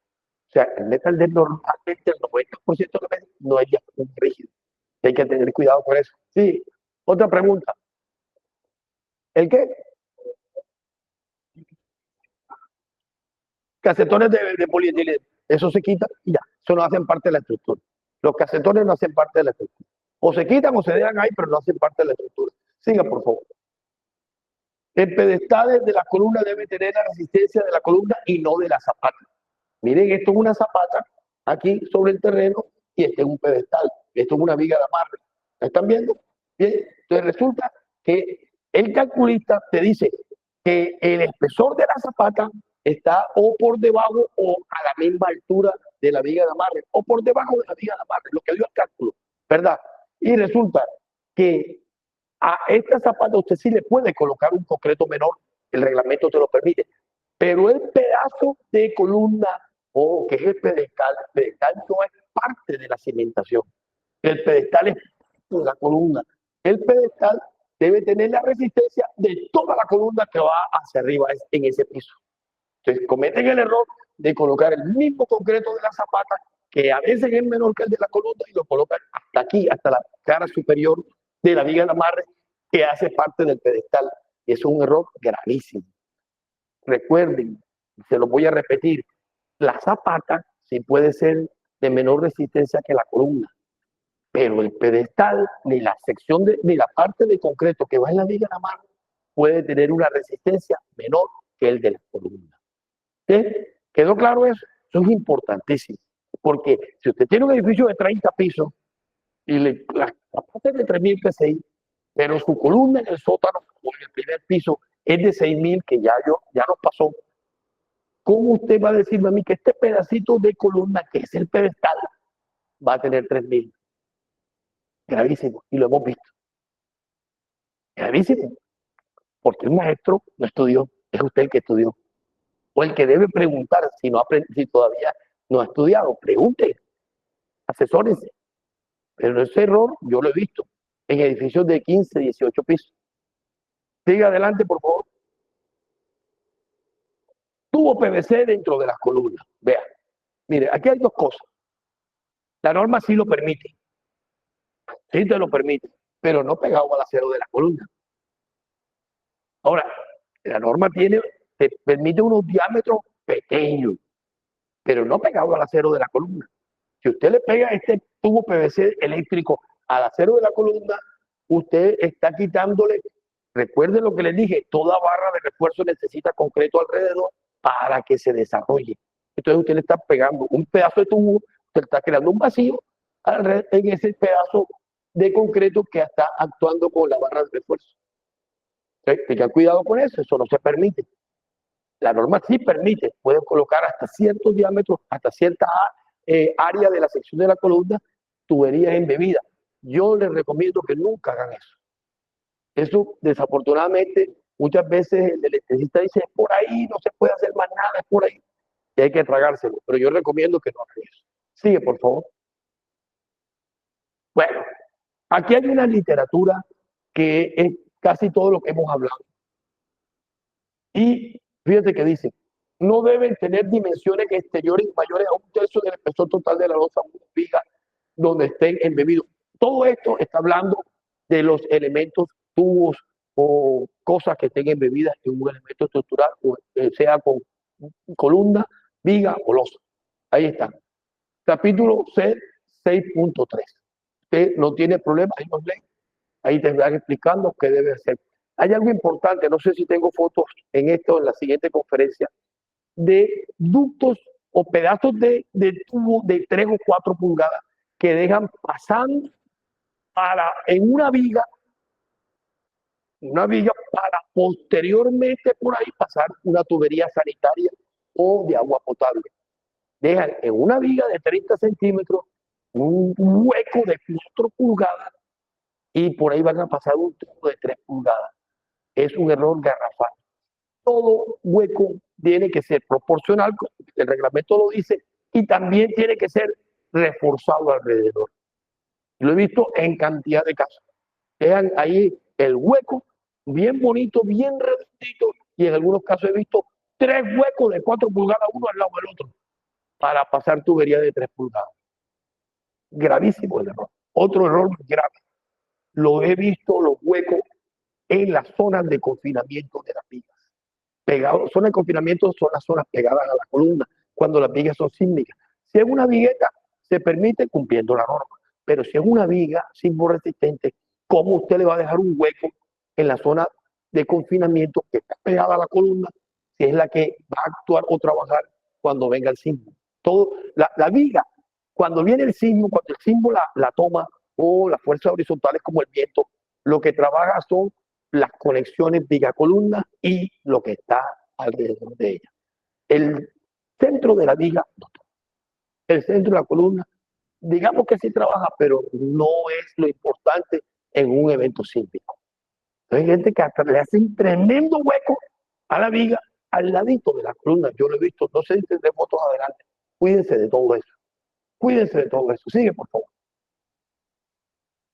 O sea, el metal deck normalmente el 90% de las veces no es diafragma rígido. Y hay que tener cuidado con eso. Sí, otra pregunta. ¿El qué? Casetones de polietileno. Eso se quita y ya. Eso no hacen parte de la estructura. Los casetones no hacen parte de la estructura. O se quitan o se dejan ahí, pero no hacen parte de la estructura. Siga, por favor. El pedestal de la columna debe tener la resistencia de la columna y no de la zapata. Miren, esto es una zapata aquí sobre el terreno y este es un pedestal. Esto es una viga de amarre. ¿La están viendo? Bien. Entonces resulta que el calculista te dice que el espesor de la zapata está o por debajo o a la misma altura de la viga de amarre o por debajo de la viga de amarre, lo que dio el cálculo, ¿verdad? Y resulta que a esta zapata usted sí le puede colocar un concreto menor, el reglamento te lo permite, pero el pedazo de columna que es el pedestal no es parte de la cimentación. El pedestal es la columna. El pedestal debe tener la resistencia de toda la columna que va hacia arriba en ese piso. Entonces cometen el error de colocar el mismo concreto de la zapata, que a veces es menor que el de la columna, y lo colocan hasta aquí, hasta la cara superior de la viga de amarre, que hace parte del pedestal. Y es un error gravísimo. Recuerden, se lo voy a repetir, la zapata sí puede ser de menor resistencia que la columna, pero el pedestal, ni la sección, ni la parte de concreto que va en la viga de amarre, puede tener una resistencia menor que el de la columna. ¿Sí? ¿Quedó claro eso? Eso es importantísimo, porque si usted tiene un edificio de 30 pisos y la parte es de 3.000 PSI, pero su columna en el sótano o en el primer piso es de 6.000, que ya nos pasó, ¿cómo usted va a decirme a mí que este pedacito de columna, que es el pedestal, va a tener 3.000? Gravísimo, y lo hemos visto. Gravísimo, porque el maestro no estudió, es usted el que estudió. O el que debe preguntar si todavía no ha estudiado. Pregunte, asesórense. Pero ese error yo lo he visto en edificios de 15, 18 pisos. Siga adelante, por favor. Tubo PVC dentro de las columnas. Vea, mire, aquí hay dos cosas. La norma sí lo permite, sí te lo permite, pero no pegado al acero de la columna. Ahora, la norma te permite unos diámetros pequeños, pero no pegado al acero de la columna. Si usted le pega este tubo PVC eléctrico al acero de la columna, usted está quitándole, recuerden lo que les dije, toda barra de refuerzo necesita concreto alrededor para que se desarrolle. Entonces usted le está pegando un pedazo de tubo, usted está creando un vacío en ese pedazo de concreto que está actuando con la barra de refuerzo. Entonces, tengan cuidado con eso, eso no se permite. La norma sí permite, puede colocar hasta ciertos diámetros, hasta cierta área de la sección de la columna, tuberías embebidas. Yo les recomiendo que nunca hagan eso. Eso, desafortunadamente, muchas veces el electricista dice, es por ahí, no se puede hacer más nada, es por ahí. Y hay que tragárselo. Pero yo recomiendo que no hagan eso. Sigue, por favor. Bueno, aquí hay una literatura que es casi todo lo que hemos hablado. Y fíjate que dice, no deben tener dimensiones exteriores mayores a un tercio del espesor total de la losa viga donde estén embebidos. Todo esto está hablando de los elementos, tubos o cosas que estén embebidas en un elemento estructural, sea con columna, viga o losa. Ahí está. Capítulo C, 6.3. Usted no tiene problema, ahí nos leen. Ahí te van explicando qué debe hacer. Hay algo importante, no sé si tengo fotos en esto, en la siguiente conferencia, de ductos o pedazos de tubo de 3 o 4 pulgadas que dejan pasando en una viga para posteriormente por ahí pasar una tubería sanitaria o de agua potable. Dejan en una viga de 30 centímetros un hueco de 4 pulgadas y por ahí van a pasar un tubo de 3 pulgadas. Es un error garrafal. Todo hueco tiene que ser proporcional, el reglamento lo dice, y también tiene que ser reforzado alrededor. Lo he visto en cantidad de casos. Dejan ahí el hueco bien bonito, bien redondito, y en algunos casos he visto 3 huecos de 4 pulgadas uno al lado del otro para pasar tubería de 3 pulgadas. Gravísimo el error. Otro error grave. Lo he visto los huecos en las zonas de confinamiento de las vigas. Zonas de confinamiento son las zonas pegadas a la columna, cuando las vigas son sísmicas. Si es una vigueta, se permite cumpliendo la norma. Pero si es una viga sismo resistente, ¿cómo usted le va a dejar un hueco en la zona de confinamiento que está pegada a la columna, si es la que va a actuar o trabajar cuando venga el sismo? La viga, cuando viene el sismo, cuando el sismo la toma, o las fuerzas horizontales como el viento, lo que trabaja son las conexiones viga-columna y lo que está alrededor de ella. El centro de la viga, el centro de la columna, digamos que sí trabaja, pero no es lo importante en un evento sísmico. Hay gente que hasta le hace un tremendo hueco a la viga al ladito de la columna. Yo lo he visto, no sé si tendré fotos adelante. Cuídense de todo eso. Cuídense de todo eso. Sigue, por favor.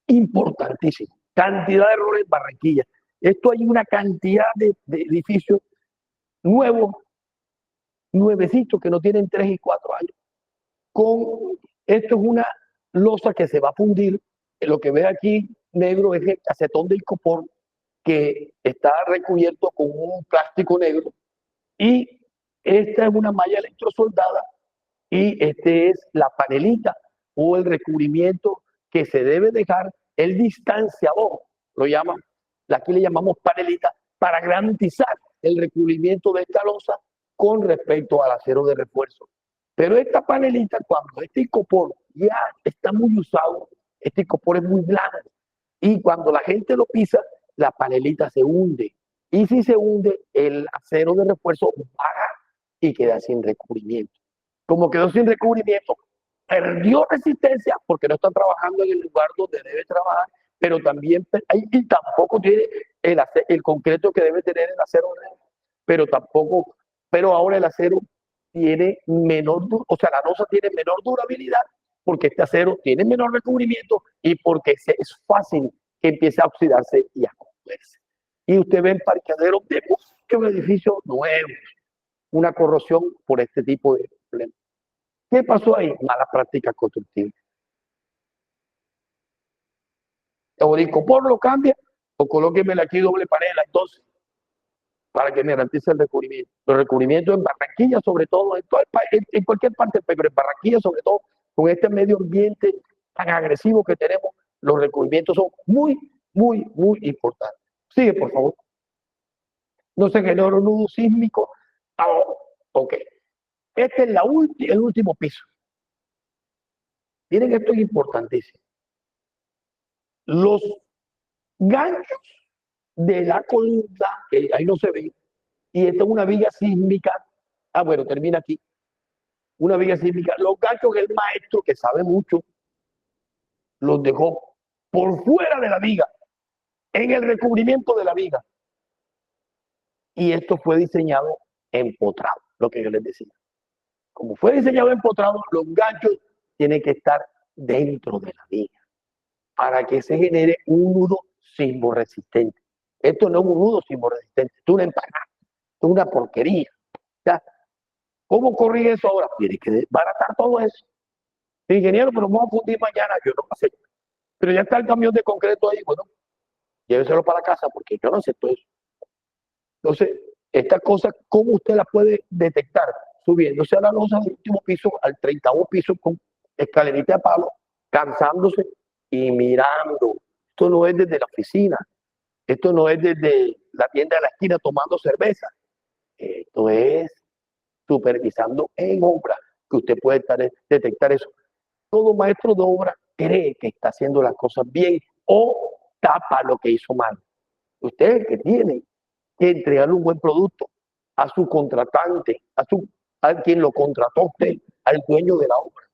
Importantísimo. Cantidad de errores en Barranquilla. Esto hay una cantidad de edificios nuevos, nuevecitos, que no tienen 3 y 4 años. Esto es una losa que se va a fundir. Lo que ve aquí negro es el acetón de icopor que está recubierto con un plástico negro, y esta es una malla electrosoldada, y este es la panelita o el recubrimiento que se debe dejar, el distanciador, lo llaman, aquí le llamamos panelita, para garantizar el recubrimiento de esta losa con respecto al acero de refuerzo. Pero esta panelita, cuando este icopor ya está muy usado, este icopor es muy blando, y cuando la gente lo pisa, la panelita se hunde. Y si se hunde, el acero de refuerzo baja y queda sin recubrimiento. Como quedó sin recubrimiento, perdió resistencia porque no está trabajando en el lugar donde debe trabajar, pero también y tampoco tiene el concreto que debe tener el acero, pero tampoco, pero ahora el acero tiene menor, o sea, la losa tiene menor durabilidad porque este acero tiene menor recubrimiento y porque es fácil que empiece a oxidarse y a corroerse. Y usted ve en parqueaderos de muchos edificios nuevos una corrosión por este tipo de problemas. ¿Qué pasó ahí? Malas prácticas constructivas. O el icopor lo cambia, o colóquemele aquí doble panela, entonces, para que me garantice el recubrimiento. Los recubrimientos en Barranquilla, sobre todo, en cualquier parte, pero en Barranquilla, sobre todo, con este medio ambiente tan agresivo que tenemos, los recubrimientos son muy, muy, muy importantes. Sigue, por favor. No se generó nudo sísmico. Ok. Este es el último piso. Miren que esto es importantísimo. Los ganchos de la columna, que ahí no se ven, y esta es una viga sísmica. Bueno, termina aquí. Una viga sísmica. Los ganchos, el maestro que sabe mucho los dejó por fuera de la viga, en el recubrimiento de la viga. Y esto fue diseñado empotrado, lo que yo les decía. Como fue diseñado empotrado, los ganchos tienen que estar dentro de la viga para que se genere un nudo sismoresistente. Esto no es un nudo sismoresistente, es una empanada, es una porquería. ¿Ya? ¿Cómo corrige eso ahora? Tiene que desbaratar todo eso. Ingeniero, pero vamos a fundir mañana. Yo no sé. Pero ya está el camión de concreto ahí. Bueno, lléveselo para la casa porque yo no acepto eso. Entonces, esta cosa, ¿cómo usted la puede detectar? Subiéndose a la losa del último piso, al 30º piso, con escalerita de palo, cansándose y mirando. Esto no es desde la oficina, esto no es desde la tienda de la esquina tomando cerveza. Esto es supervisando en obra, que usted puede detectar eso. Todo maestro de obra cree que está haciendo las cosas bien o tapa lo que hizo mal. Usted es el que tiene que entregarle un buen producto a su contratante, a quien lo contrató a usted, al dueño de la obra.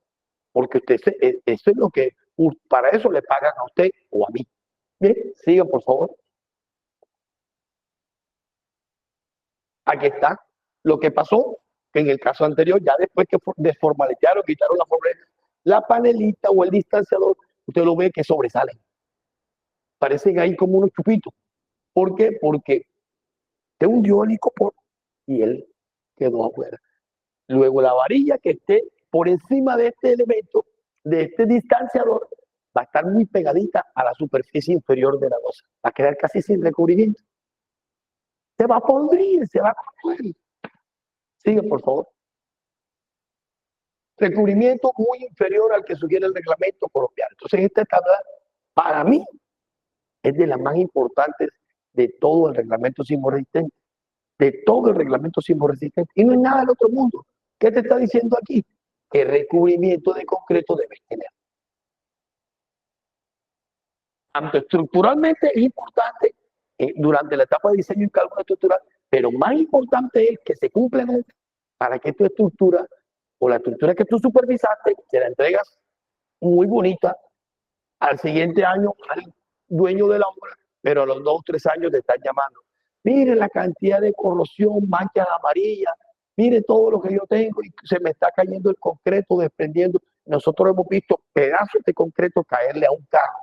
Porque usted, eso es lo que, para eso le pagan a usted o a mí. Bien, siga por favor. Aquí está lo que pasó, que en el caso anterior, ya después que desformaletearon, quitaron la panelita o el distanciador, usted lo ve que sobresalen. Parecen ahí como unos chupitos. ¿Por qué? Porque se hundió el icopor y él quedó afuera. Luego la varilla que esté por encima de este elemento, de este distanciador, va a estar muy pegadita a la superficie inferior de la losa. Va a quedar casi sin recubrimiento. Se va a podrir, se va a correr. Sigue, por favor. Recubrimiento muy inferior al que sugiere el reglamento colombiano. Entonces, esta tabla, para mí, es de las más importantes de todo el reglamento sismoresistente. De todo el reglamento sismoresistente. Y no es nada del otro mundo. ¿Qué te está diciendo aquí? ¿Qué recubrimiento de concreto debes tener? Tanto estructuralmente es importante durante la etapa de diseño y cálculo estructural, pero más importante es que se cumplan para que tu estructura o la estructura que tú supervisaste, te la entregas muy bonita al siguiente año al dueño de la obra, pero a los 2 o 3 años te están llamando. Mire la cantidad de corrosión, manchas amarillas, mire todo lo que yo tengo y se me está cayendo el concreto, desprendiendo. Nosotros hemos visto pedazos de concreto caerle a un carro,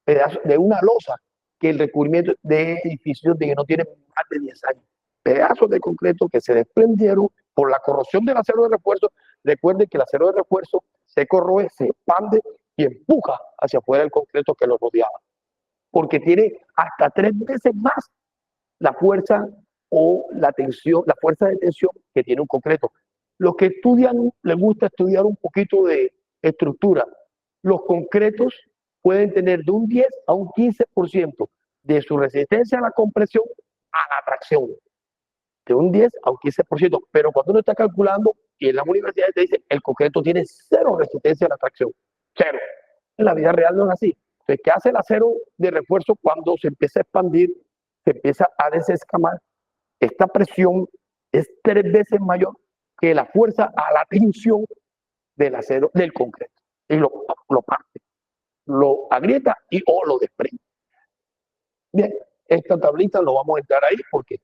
pedazos de una losa, que el recubrimiento de edificios de que no tienen más de 10 años. Pedazos de concreto que se desprendieron por la corrosión del acero de refuerzo. Recuerden que el acero de refuerzo se corroe, se expande y empuja hacia afuera el concreto que lo rodeaba. Porque tiene hasta 3 veces más la fuerza o la tensión, la fuerza de tensión que tiene un concreto. Los que estudian, les gusta estudiar un poquito de estructura. Los concretos pueden tener de un 10 a un 15% de su resistencia a la compresión a la tracción. De un 10 a un 15%. Pero cuando uno está calculando, y en las universidades te dicen, el concreto tiene cero resistencia a la tracción. Cero. En la vida real no es así. Entonces, ¿qué hace el acero de refuerzo cuando se empieza a expandir, se empieza a desescamar? Esta presión es 3 veces mayor que la fuerza a la tensión del acero, del concreto. Y lo parte, lo agrieta y o lo desprende. Bien, esta tablita lo vamos a entrar ahí porque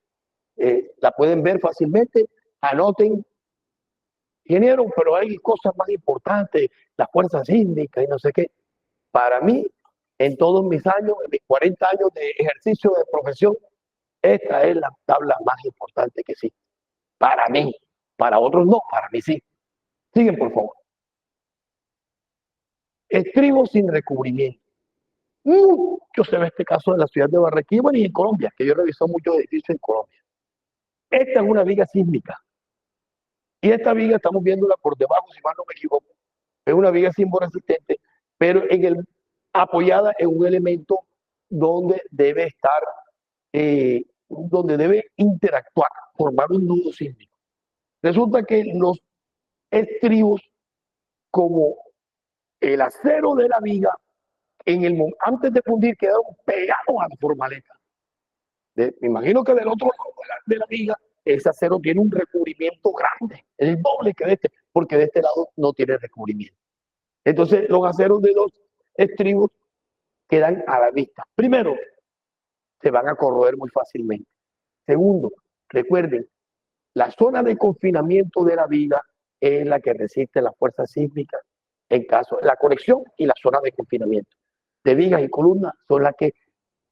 la pueden ver fácilmente. Anoten, ingeniero, pero hay cosas más importantes, las fuerzas sísmicas y no sé qué. Para mí, en todos mis años, en mis 40 años de ejercicio de profesión, esta es la tabla más importante que existe. Para mí, para otros no, para mí sí. Siguen, por favor. Estribos sin recubrimiento. Mucho se ve este caso en la ciudad de Barranquilla y en Colombia, que yo he revisado muchos edificios en Colombia. Esta es una viga sísmica. Y esta viga estamos viéndola por debajo, si mal no me equivoco. Es una viga sismoresistente, pero apoyada en un elemento donde debe estar, donde debe interactuar, formar un nudo sísmico. Resulta que los estribos, como el acero de la viga, antes de fundir quedaron pegados a la formaleta. Me imagino que del otro lado de la viga, ese acero tiene un recubrimiento grande, el doble que de este, porque de este lado no tiene recubrimiento. Entonces, los aceros de los estribos quedan a la vista. Primero, se van a corroer muy fácilmente. Segundo, recuerden, la zona de confinamiento de la viga es la que resiste la fuerza sísmica en caso de la conexión, y la zona de confinamiento de vigas y columnas son las que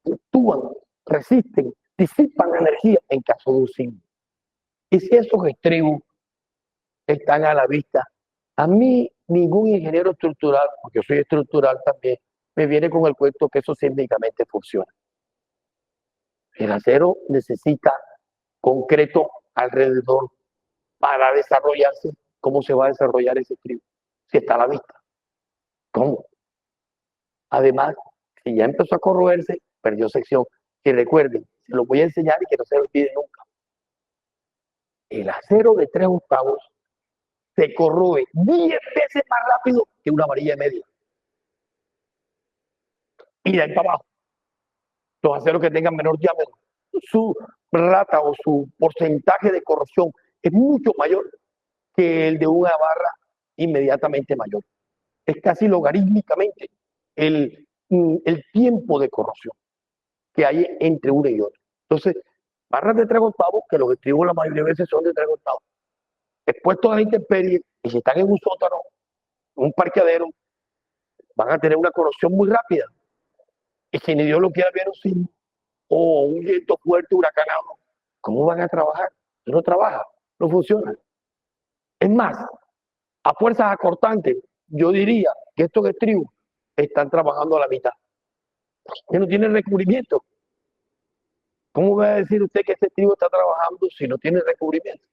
actúan, resisten, disipan energía en caso de un sismo. Y si esos estribos están a la vista, a mí ningún ingeniero estructural, porque yo soy estructural también, me viene con el cuento que eso sísmicamente funciona. El acero necesita concreto alrededor para desarrollarse. ¿Cómo se va a desarrollar ese estribo? Si está a la vista. ¿Cómo? Además, si ya empezó a corroerse, perdió sección. Y recuerden, se lo voy a enseñar y que no se lo olvide nunca. El acero de 3/8 se corroe 10 veces más rápido que una varilla media. Y de ahí para abajo, los aceros que tengan menor diámetro, su rata o su porcentaje de corrosión es mucho mayor que el de una barra inmediatamente mayor. Es casi logarítmicamente el tiempo de corrosión que hay entre una y otra. Entonces, barras de 3/8, que los estribos la mayoría de veces son de 3/8, expuestos a la intemperie, y si están en un sótano, un parqueadero, van a tener una corrosión muy rápida. Y si ni Dios lo quiera ver un sismo o un viento fuerte, huracanado, ¿cómo van a trabajar? No trabaja, no funciona. Es más, a fuerzas acortantes, yo diría que estos estribos están trabajando a la mitad, que no tienen recubrimiento. ¿Cómo va a decir usted que ese estribo está trabajando si no tiene recubrimiento?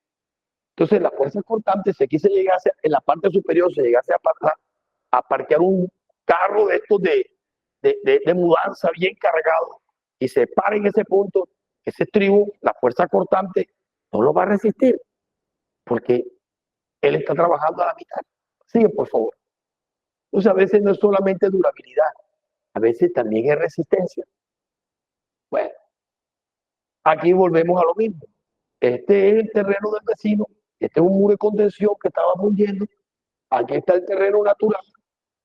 Entonces, la fuerza cortante, si aquí se llegase, en la parte superior se llegase a parquear un carro de estos de mudanza bien cargado y se para en ese punto, ese estribo, la fuerza cortante no lo va a resistir, porque él está trabajando a la mitad. Sigue, por favor. Entonces, a veces no es solamente durabilidad, a veces también es resistencia. Bueno, aquí volvemos a lo mismo. Este es el terreno del vecino, este es un muro de contención que estaba hundiendo, aquí está el terreno natural,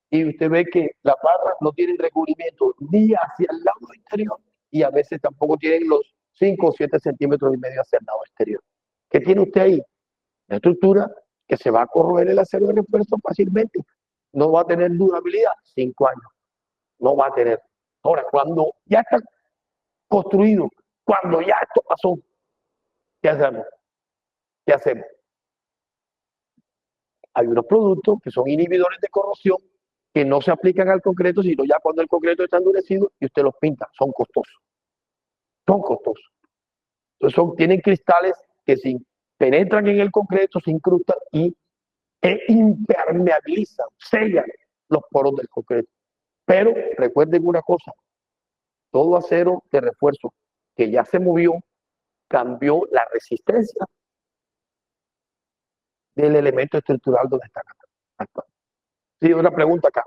y usted ve que las barras no tienen recubrimiento ni hacia el lado exterior, y a veces tampoco tienen los 5 o 7 centímetros y medio hacia el lado exterior. ¿Qué tiene usted ahí? La estructura que se va a corroer el acero de refuerzo fácilmente. No va a tener durabilidad, 5 años. No va a tener. Ahora, cuando ya está construido, cuando ya esto pasó, ¿qué hacemos? ¿Qué hacemos? Hay unos productos que son inhibidores de corrosión que no se aplican al concreto, sino ya cuando el concreto está endurecido y usted los pinta. Son costosos. Son costosos. Entonces tienen cristales que penetran en el concreto, se incrustan y impermeabilizan, sellan los poros del concreto. Pero recuerden una cosa, todo acero de refuerzo que ya se movió, cambió la resistencia del elemento estructural donde está actuando. Sí, una pregunta acá.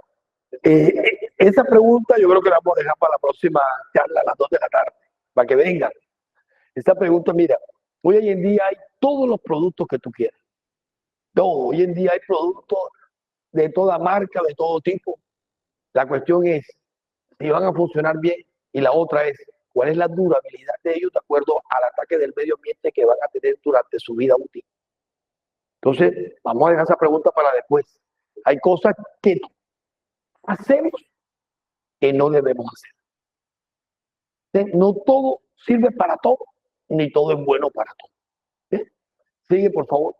Esa pregunta yo creo que la vamos a dejar para la próxima charla a las 2 de la tarde, para que vengan. Esta pregunta, mira, hoy en día hay todos los productos que tú quieras. Todo. Hoy en día hay productos de toda marca, de todo tipo. La cuestión es si van a funcionar bien, y la otra es cuál es la durabilidad de ellos de acuerdo al ataque del medio ambiente que van a tener durante su vida útil. Entonces, vamos a dejar esa pregunta para después. Hay cosas que hacemos que no debemos hacer. No todo sirve para todo, ni todo es bueno para todo. ¿Sí? Sigue, por favor.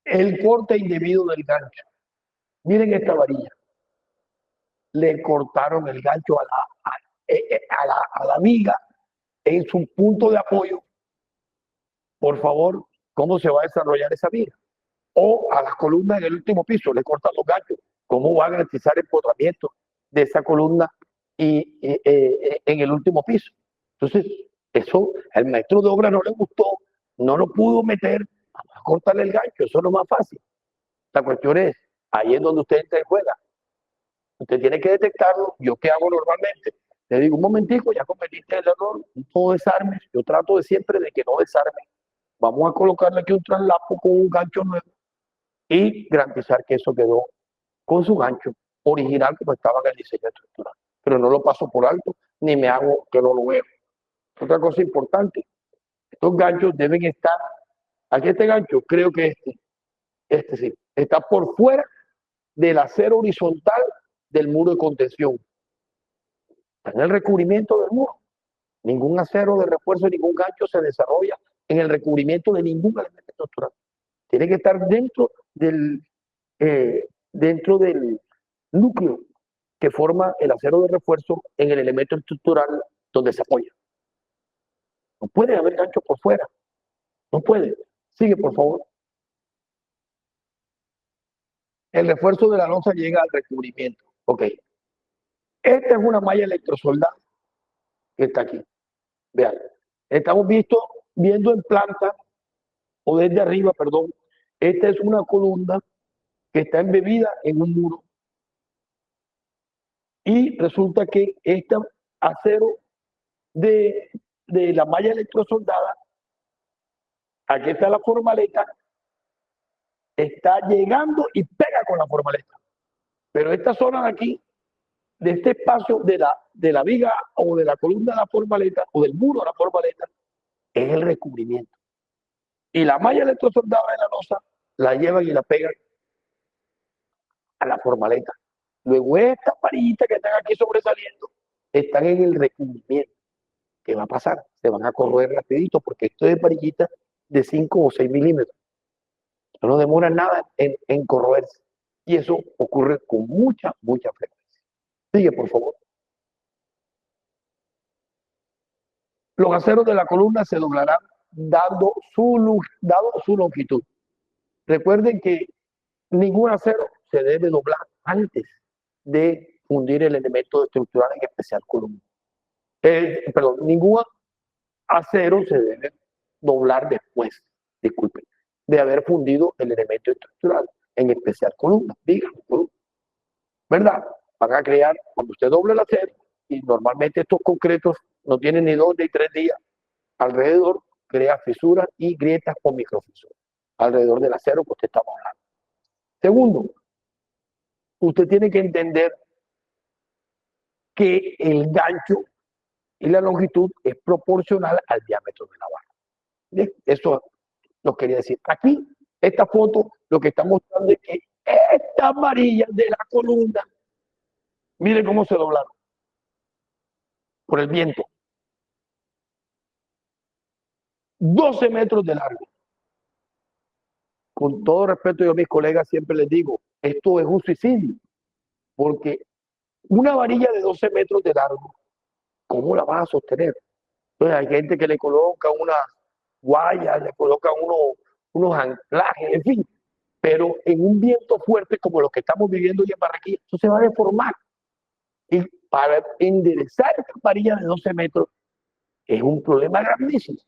El corte indebido del gancho. Miren esta varilla. Le cortaron el gancho a la viga en su punto de apoyo. Por favor, ¿cómo se va a desarrollar esa viga? O a las columnas en el último piso, le cortan los ganchos. ¿Cómo va a garantizar el empotramiento de esa columna en el último piso? Entonces, eso al maestro de obra no le gustó, no lo pudo meter, vamos a cortarle el gancho, eso es lo más fácil. La cuestión es, ahí es donde usted entra y juega. Usted tiene que detectarlo. ¿Yo qué hago normalmente? Le digo, un momentico, ya cometiste el error, no desarmes. Yo trato de siempre de que no desarme. Vamos a colocarle aquí un traslapo con un gancho nuevo y garantizar que eso quedó con su gancho original como estaba en el diseño estructural. Pero no lo paso por alto ni me hago que no lo veo. Otra cosa importante, estos ganchos deben estar, aquí este gancho, creo que este sí, está por fuera del acero horizontal del muro de contención. Está en el recubrimiento del muro. Ningún acero de refuerzo, ningún gancho se desarrolla en el recubrimiento de ningún elemento estructural. Tiene que estar dentro del núcleo que forma el acero de refuerzo en el elemento estructural donde se apoya. No puede haber gancho por fuera. No puede. Sigue, por favor. El refuerzo de la losa llega al recubrimiento. Ok. Esta es una malla electrosoldada que está aquí. Vean. Estamos viendo en planta, o desde arriba, perdón. Esta es una columna que está embebida en un muro. Y resulta que este acero de la malla electrosoldada, aquí está la formaleta, está llegando y pega con la formaleta. Pero esta zona de aquí, de este espacio de la viga o de la columna de la formaleta o del muro de la formaleta, es el recubrimiento. Y la malla electrosoldada de la losa la llevan y la pegan a la formaleta. Luego estas varillitas que están aquí sobresaliendo están en el recubrimiento. ¿Qué va a pasar? Se van a corroer rapidito porque esto es varillitas de 5 o 6 milímetros. No demora nada en corroerse. Y eso ocurre con mucha frecuencia. Sigue, por favor. Los aceros de la columna se doblarán dado su longitud. Recuerden que ningún acero se debe doblar antes de fundir el elemento estructural, en especial columna. Perdón, ningún acero se debe doblar después, disculpen, de haber fundido el elemento estructural, en especial columna, díganlo, columna. ¿Verdad? Van a crear, cuando usted doble el acero, y normalmente estos concretos no tienen ni 2 ni 3 días, alrededor crea fisuras y grietas o microfisuras, alrededor del acero que usted está hablando. Segundo, usted tiene que entender que el gancho y la longitud es proporcional al diámetro de la barra. Bien, eso lo quería decir. Aquí, esta foto, lo que está mostrando es que estas varillas de la columna, miren cómo se doblaron por el viento. 12 metros de largo. Con todo respeto, yo a mis colegas siempre les digo, esto es un suicidio, porque una varilla de 12 metros de largo, ¿cómo la vas a sostener? Entonces hay gente que le coloca unas guayas, le coloca unos anclajes, en fin, pero en un viento fuerte como lo que estamos viviendo hoy en Barranquilla, eso se va a deformar. Y para enderezar esta varilla de 12 metros es un problema grandísimo.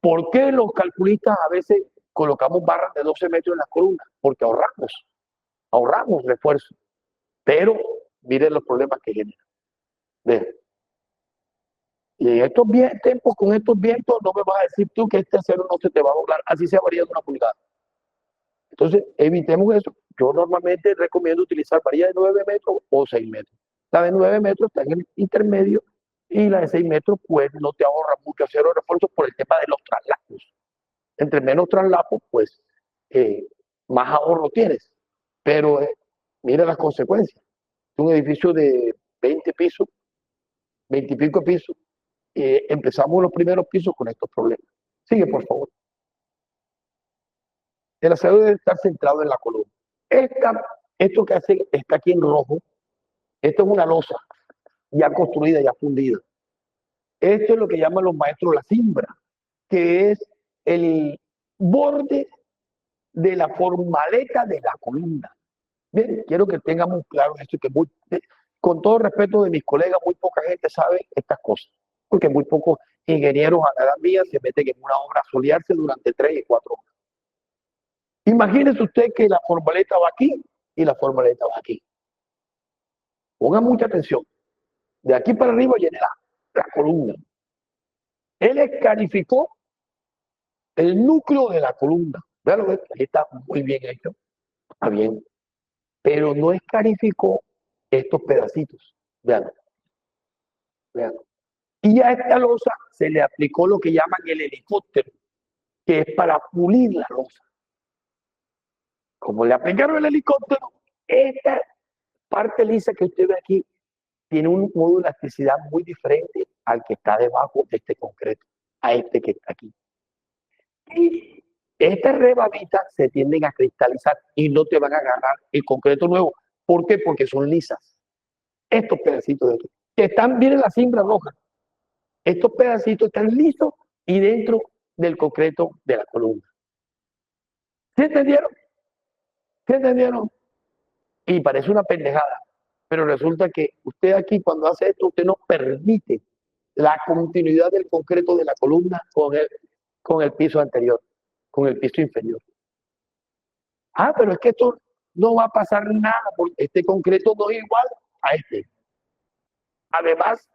¿Por qué los calculistas a veces colocamos barras de 12 metros en las columnas? Porque ahorramos refuerzo. Pero miren los problemas que generan. Ven. Y en estos tiempos, con estos vientos, no me vas a decir tú que este acero no se te va a doblar, así se varía de una pulgada. Entonces, evitemos eso. Yo normalmente recomiendo utilizar varillas de 9 metros o 6 metros. La de 9 metros está en el intermedio y la de 6 metros, pues no te ahorra mucho acero de refuerzo por el tema de los traslapos. Entre menos traslapos, pues más ahorro tienes. Pero mira las consecuencias. Un edificio de 20 pisos, 20 y pico pisos, empezamos los primeros pisos con estos problemas. Sigue, por favor. El acero debe estar centrado en la columna. Esto que hace está aquí en rojo, esto es una losa ya construida, ya fundida. Esto es lo que llaman los maestros la cimbra, que es el borde de la formaleta de la columna. Bien, quiero que tengamos claro esto, que con todo respeto de mis colegas, muy poca gente sabe estas cosas, porque muy pocos ingenieros a la edad mía se meten en una obra a solearse durante 3 y 4 horas. Imagínese usted que la formaleta va aquí y la formaleta va aquí. Pongan mucha atención. De aquí para arriba viene la columna. Él escarificó el núcleo de la columna. Vean, ahí está muy bien hecho. Está bien. Pero no escarificó estos pedacitos. Vean. Vean. Y a esta losa se le aplicó lo que llaman el helicóptero, que es para pulir la losa. Como le aplicaron el helicóptero, esta parte lisa que usted ve aquí tiene un modo de elasticidad muy diferente al que está debajo de este concreto, a este que está aquí. Y estas rebabitas se tienden a cristalizar y no te van a agarrar el concreto nuevo. ¿Por qué? Porque son lisas. Estos pedacitos de aquí, que están bien en la cimbra roja, estos pedacitos están lisos y dentro del concreto de la columna. ¿Sí entendieron? ¿Sí entendieron? Y parece una pendejada, pero resulta que usted aquí cuando hace esto, usted no permite la continuidad del concreto de la columna con el piso anterior, con el piso inferior. Ah, pero es que esto no va a pasar nada, porque este concreto no es igual a este. Además,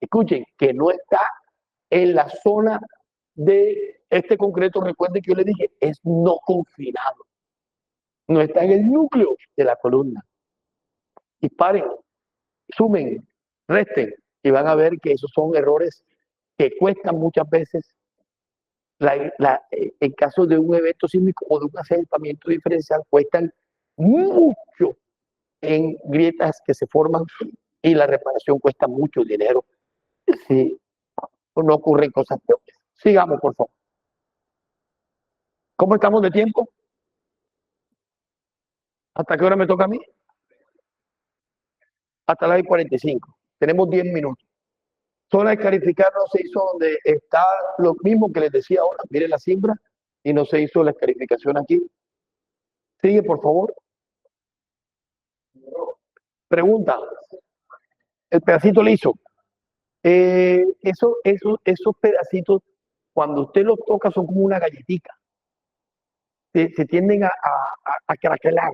escuchen, que no está en la zona de este concreto, recuerden que yo le dije, es no confinado. No está en el núcleo de la columna. Disparen, sumen, resten y van a ver que esos son errores que cuestan muchas veces en caso de un evento sísmico o de un asentamiento diferencial, cuestan mucho en grietas que se forman y la reparación cuesta mucho dinero si no ocurren cosas peores. Sigamos, por favor. ¿Cómo estamos de tiempo? ¿Hasta qué hora me toca a mí? Hasta las 45. Tenemos 10 minutos. Zona de escarificar no se hizo donde está lo mismo que les decía ahora. Miren la cimbra y no se hizo la escarificación aquí. Sigue, por favor. Pregunta. El pedacito liso. Esos pedacitos, cuando usted los toca, son como una galletita. Se tienden a craquelar.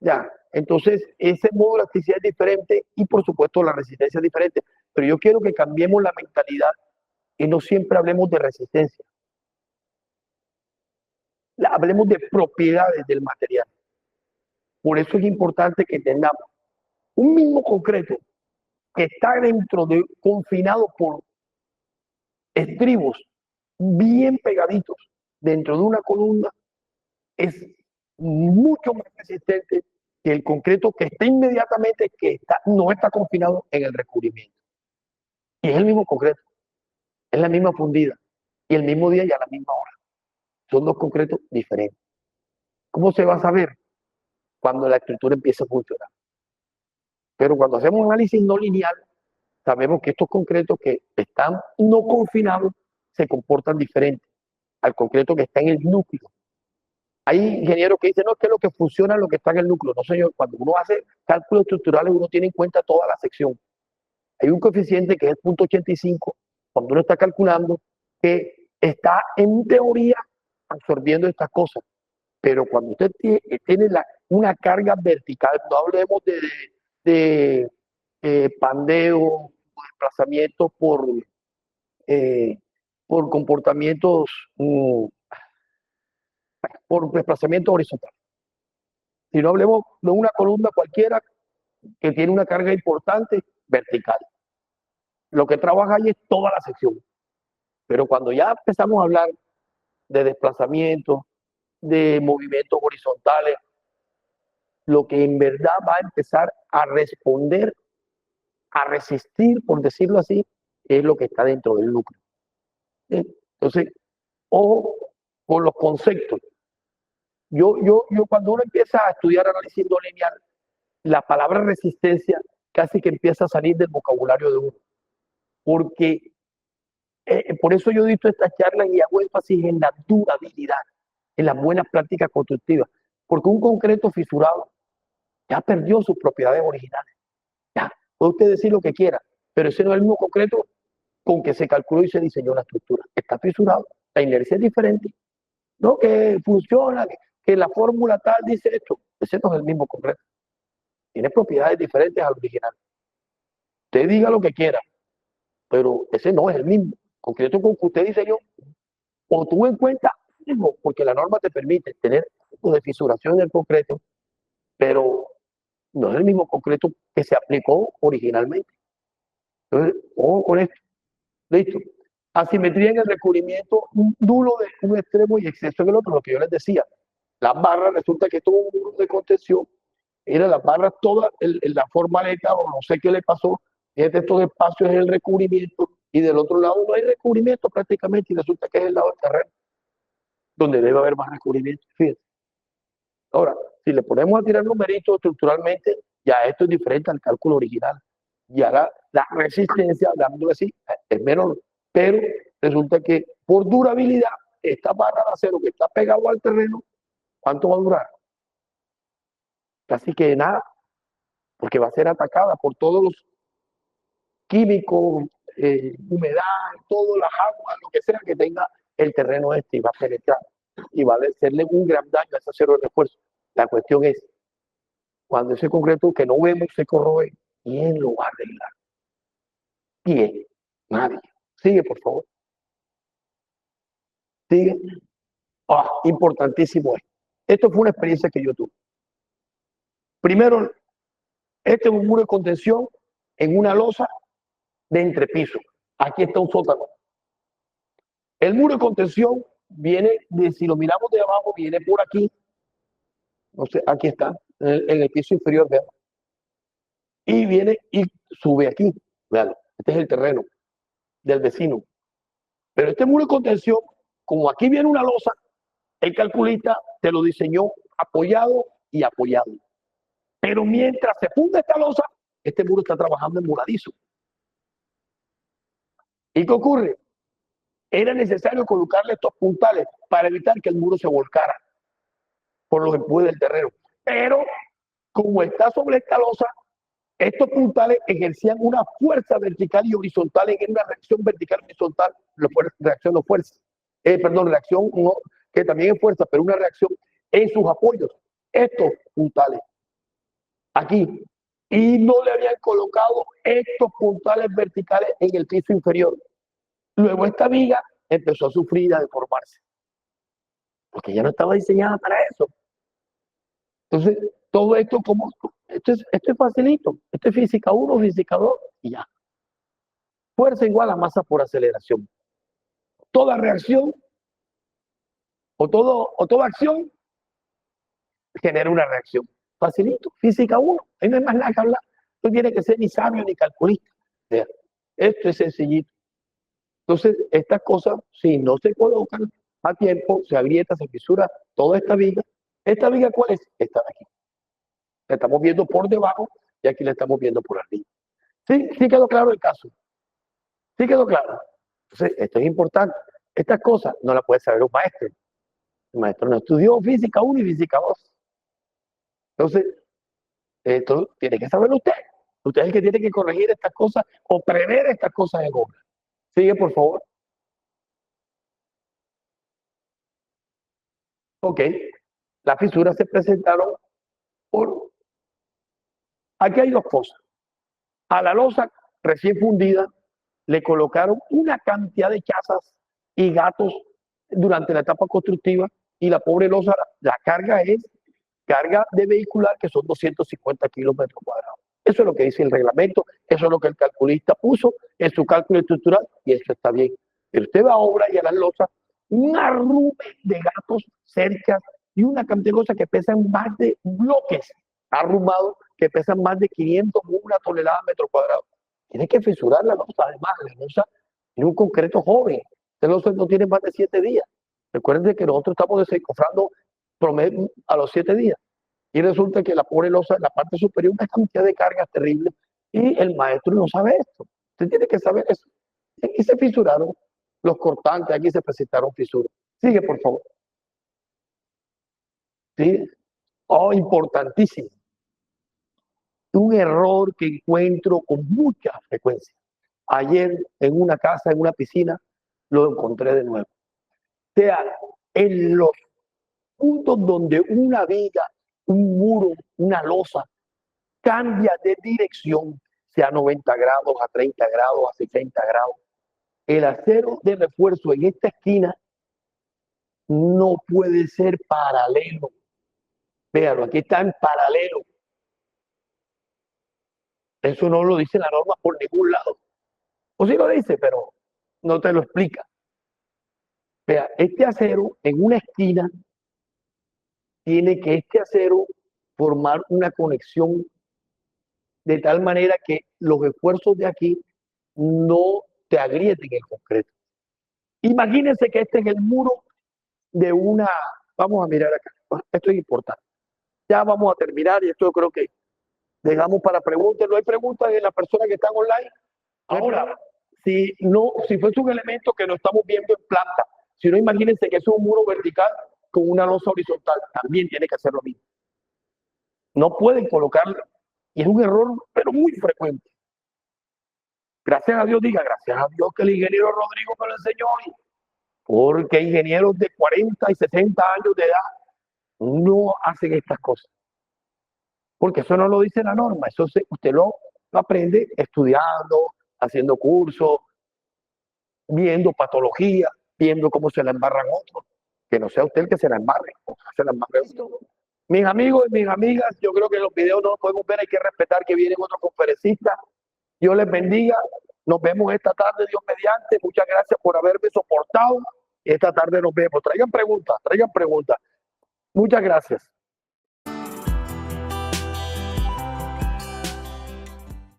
Ya, entonces ese modo de elasticidad es diferente y por supuesto la resistencia es diferente. Pero yo quiero que cambiemos la mentalidad y no siempre hablemos de resistencia. Hablemos de propiedades del material. Por eso es importante que tengamos un mismo concreto que está confinado por estribos bien pegaditos dentro de una columna, es mucho más resistente que el concreto que está inmediatamente, no está confinado en el recubrimiento. Y es el mismo concreto, es la misma fundida, y el mismo día y a la misma hora. Son dos concretos diferentes. ¿Cómo se va a saber? Cuando la estructura empieza a funcionar. Pero cuando hacemos un análisis no lineal, sabemos que estos concretos que están no confinados se comportan diferente al concreto que está en el núcleo. Hay ingenieros que dicen, no, es que lo que funciona es lo que está en el núcleo. No, señor, cuando uno hace cálculos estructurales, uno tiene en cuenta toda la sección. Hay un coeficiente que es el 0.85, cuando uno está calculando, que está en teoría absorbiendo estas cosas. Pero cuando usted tiene una carga vertical, no hablemos de pandeo o desplazamiento por comportamientos, por desplazamiento horizontal. Si no hablemos de una columna cualquiera que tiene una carga importante vertical. Lo que trabaja ahí es toda la sección. Pero cuando ya empezamos a hablar de desplazamiento, de movimientos horizontales, lo que en verdad va a empezar a responder, a resistir, por decirlo así, es lo que está dentro del núcleo. Entonces, ojo con los conceptos. Yo cuando uno empieza a estudiar análisis no lineal, la palabra resistencia casi que empieza a salir del vocabulario de uno. Porque por eso yo dicto estas charlas y hago énfasis en la durabilidad, en las buenas prácticas constructivas. Porque un concreto fisurado ya perdió sus propiedades originales. Ya, puede usted decir lo que quiera, pero ese no es el mismo concreto con que se calculó y se diseñó la estructura. Está fisurado, la inercia es diferente. No, que funciona, que la fórmula tal dice esto. Ese no es el mismo concreto. tiene propiedades diferentes al original. Usted diga lo que quiera, pero ese no es el mismo. Concreto con que usted diseñó, o tuvo en cuenta algo, porque la norma te permite tener algo de fisuración en el concreto, pero no es el mismo concreto que se aplicó originalmente. Entonces, ojo con esto. Listo. Asimetría en el recubrimiento, un nulo de un extremo y exceso en el otro, lo que yo les decía. Las barras, resulta que tuvo un muro de contención, era las barras todas, la formaleta, o no sé qué le pasó, estos espacios en el recubrimiento, y del otro lado no hay recubrimiento prácticamente, y resulta que es el lado del terreno, donde debe haber más recubrimiento. Fíjense. Ahora, si le ponemos a tirar numeritos estructuralmente, ya esto es diferente al cálculo original. Y ahora la resistencia, hablándolo así, es menor. Pero resulta que por durabilidad, esta barra de acero que está pegado al terreno, ¿cuánto va a durar? Casi que nada, porque va a ser atacada por todos los químicos, humedad, todas las aguas, lo que sea que tenga el terreno este, y va a penetrar y va a hacerle un gran daño a ese acero de refuerzo. La cuestión es, cuando ese concreto que no vemos se corroe, ¿quién lo va a arreglar? ¿Quién? Nadie. Sigue, por favor. Sigue. Importantísimo es. Esto fue una experiencia que yo tuve. Primero, este es un muro de contención en una losa de entrepiso. Aquí está un sótano. El muro de contención viene, si lo miramos de abajo, viene por aquí. No sé, aquí está, en el piso inferior, vean. Y viene y sube aquí. Vean, este es el terreno del vecino. Pero este muro de contención, como aquí viene una losa, el calculista te lo diseñó apoyado y apoyado. Pero mientras se funda esta losa, este muro está trabajando en muradizo. ¿Y qué ocurre? Era necesario colocarle estos puntales para evitar que el muro se volcara por los empujes del terreno. Pero como está sobre esta losa, estos puntales ejercían una fuerza vertical y horizontal en una reacción vertical y horizontal, reacción no fuerza, reacción no, que también es fuerza, pero una reacción en sus apoyos. Estos puntales aquí, y no le habían colocado estos puntales verticales en el piso inferior. Luego esta viga empezó a sufrir y a deformarse, porque ya no estaba diseñada para eso. Entonces, todo esto, esto es facilito, esto es física 1, física 2, y ya. Fuerza igual a masa por aceleración. Toda reacción o toda acción genera una reacción. Facilito, física 1, ahí no hay más nada que hablar. No tiene que ser ni sabio ni calculista. O sea, esto es sencillito. Entonces, estas cosas, si no se colocan a tiempo, se agrieta, se fisura toda esta viga. ¿Esta viga cuál es? Esta de aquí. La estamos viendo por debajo y aquí la estamos viendo por arriba. ¿Sí? ¿Sí quedó claro el caso? ¿Sí quedó claro? Entonces, esto es importante. Estas cosas no las puede saber un maestro. El maestro no estudió física 1 y física 2. Entonces, esto tiene que saberlo usted. Usted es el que tiene que corregir estas cosas o prever estas cosas en obra. Sigue, por favor. Ok. Las fisuras se presentaron por... Aquí hay dos cosas. A la losa recién fundida le colocaron una cantidad de chazas y gatos durante la etapa constructiva, y la pobre losa, la carga es carga de vehicular, que son 250 kilómetros cuadrados. Eso es lo que dice el reglamento, eso es lo que el calculista puso en su cálculo estructural, y eso está bien. Pero usted va a obra y a las losas, un arrume de gatos, cercas y una cantidad de cosas que pesan más de bloques arrumados, que pesan más de 500, una tonelada metro cuadrado. Tiene que fisurar la losa, además, la losa en un concreto joven. La losa no tiene más de 7 días. Recuerden que nosotros estamos desencofrando promedio a los 7 días. Y resulta que la pobre losa, en la parte superior, una cantidad de cargas terribles, y el maestro no sabe esto. Usted tiene que saber eso. Y aquí se fisuraron los cortantes, aquí se presentaron fisuras. Sigue, por favor. ¿Sí? Oh, importantísimo. Un error que encuentro con mucha frecuencia. Ayer en una casa, en una piscina, lo encontré de nuevo. O sea, en los puntos donde una viga, un muro, una losa cambia de dirección, sea a 90 grados, a 30 grados, a 60 grados. El acero de refuerzo en esta esquina no puede ser paralelo. Véalo, aquí está en paralelo. Eso no lo dice la norma por ningún lado. O sí lo dice, pero no te lo explica. Vea, este acero en una esquina tiene que este acero formar una conexión de tal manera que los esfuerzos de aquí no te agrieten el concreto. Imagínense que este es el muro de una, vamos a mirar acá, esto es importante. Ya vamos a terminar y esto yo creo que dejamos para preguntas. No hay preguntas de las personas que están online. Ahora, si fuese un elemento que no estamos viendo en planta, si no, imagínense que es un muro vertical con una losa horizontal, también tiene que hacer lo mismo. No pueden colocarlo. Y es un error, pero muy frecuente. Gracias a Dios, diga, gracias a Dios que el ingeniero Rodrigo me lo enseñó hoy. Porque ingenieros de 40 y 60 años de edad no hacen estas cosas. Porque eso no lo dice la norma. Eso usted lo aprende estudiando, haciendo cursos, viendo patología, viendo cómo se la embarran otros. Que no sea usted el que se la embarre, se la embarre otro. Mis amigos y mis amigas, yo creo que los videos no los podemos ver, hay que respetar que vienen otros conferencistas. Dios les bendiga. Nos vemos esta tarde, Dios mediante. Muchas gracias por haberme soportado. Esta tarde nos vemos. Traigan preguntas, traigan preguntas. Muchas gracias.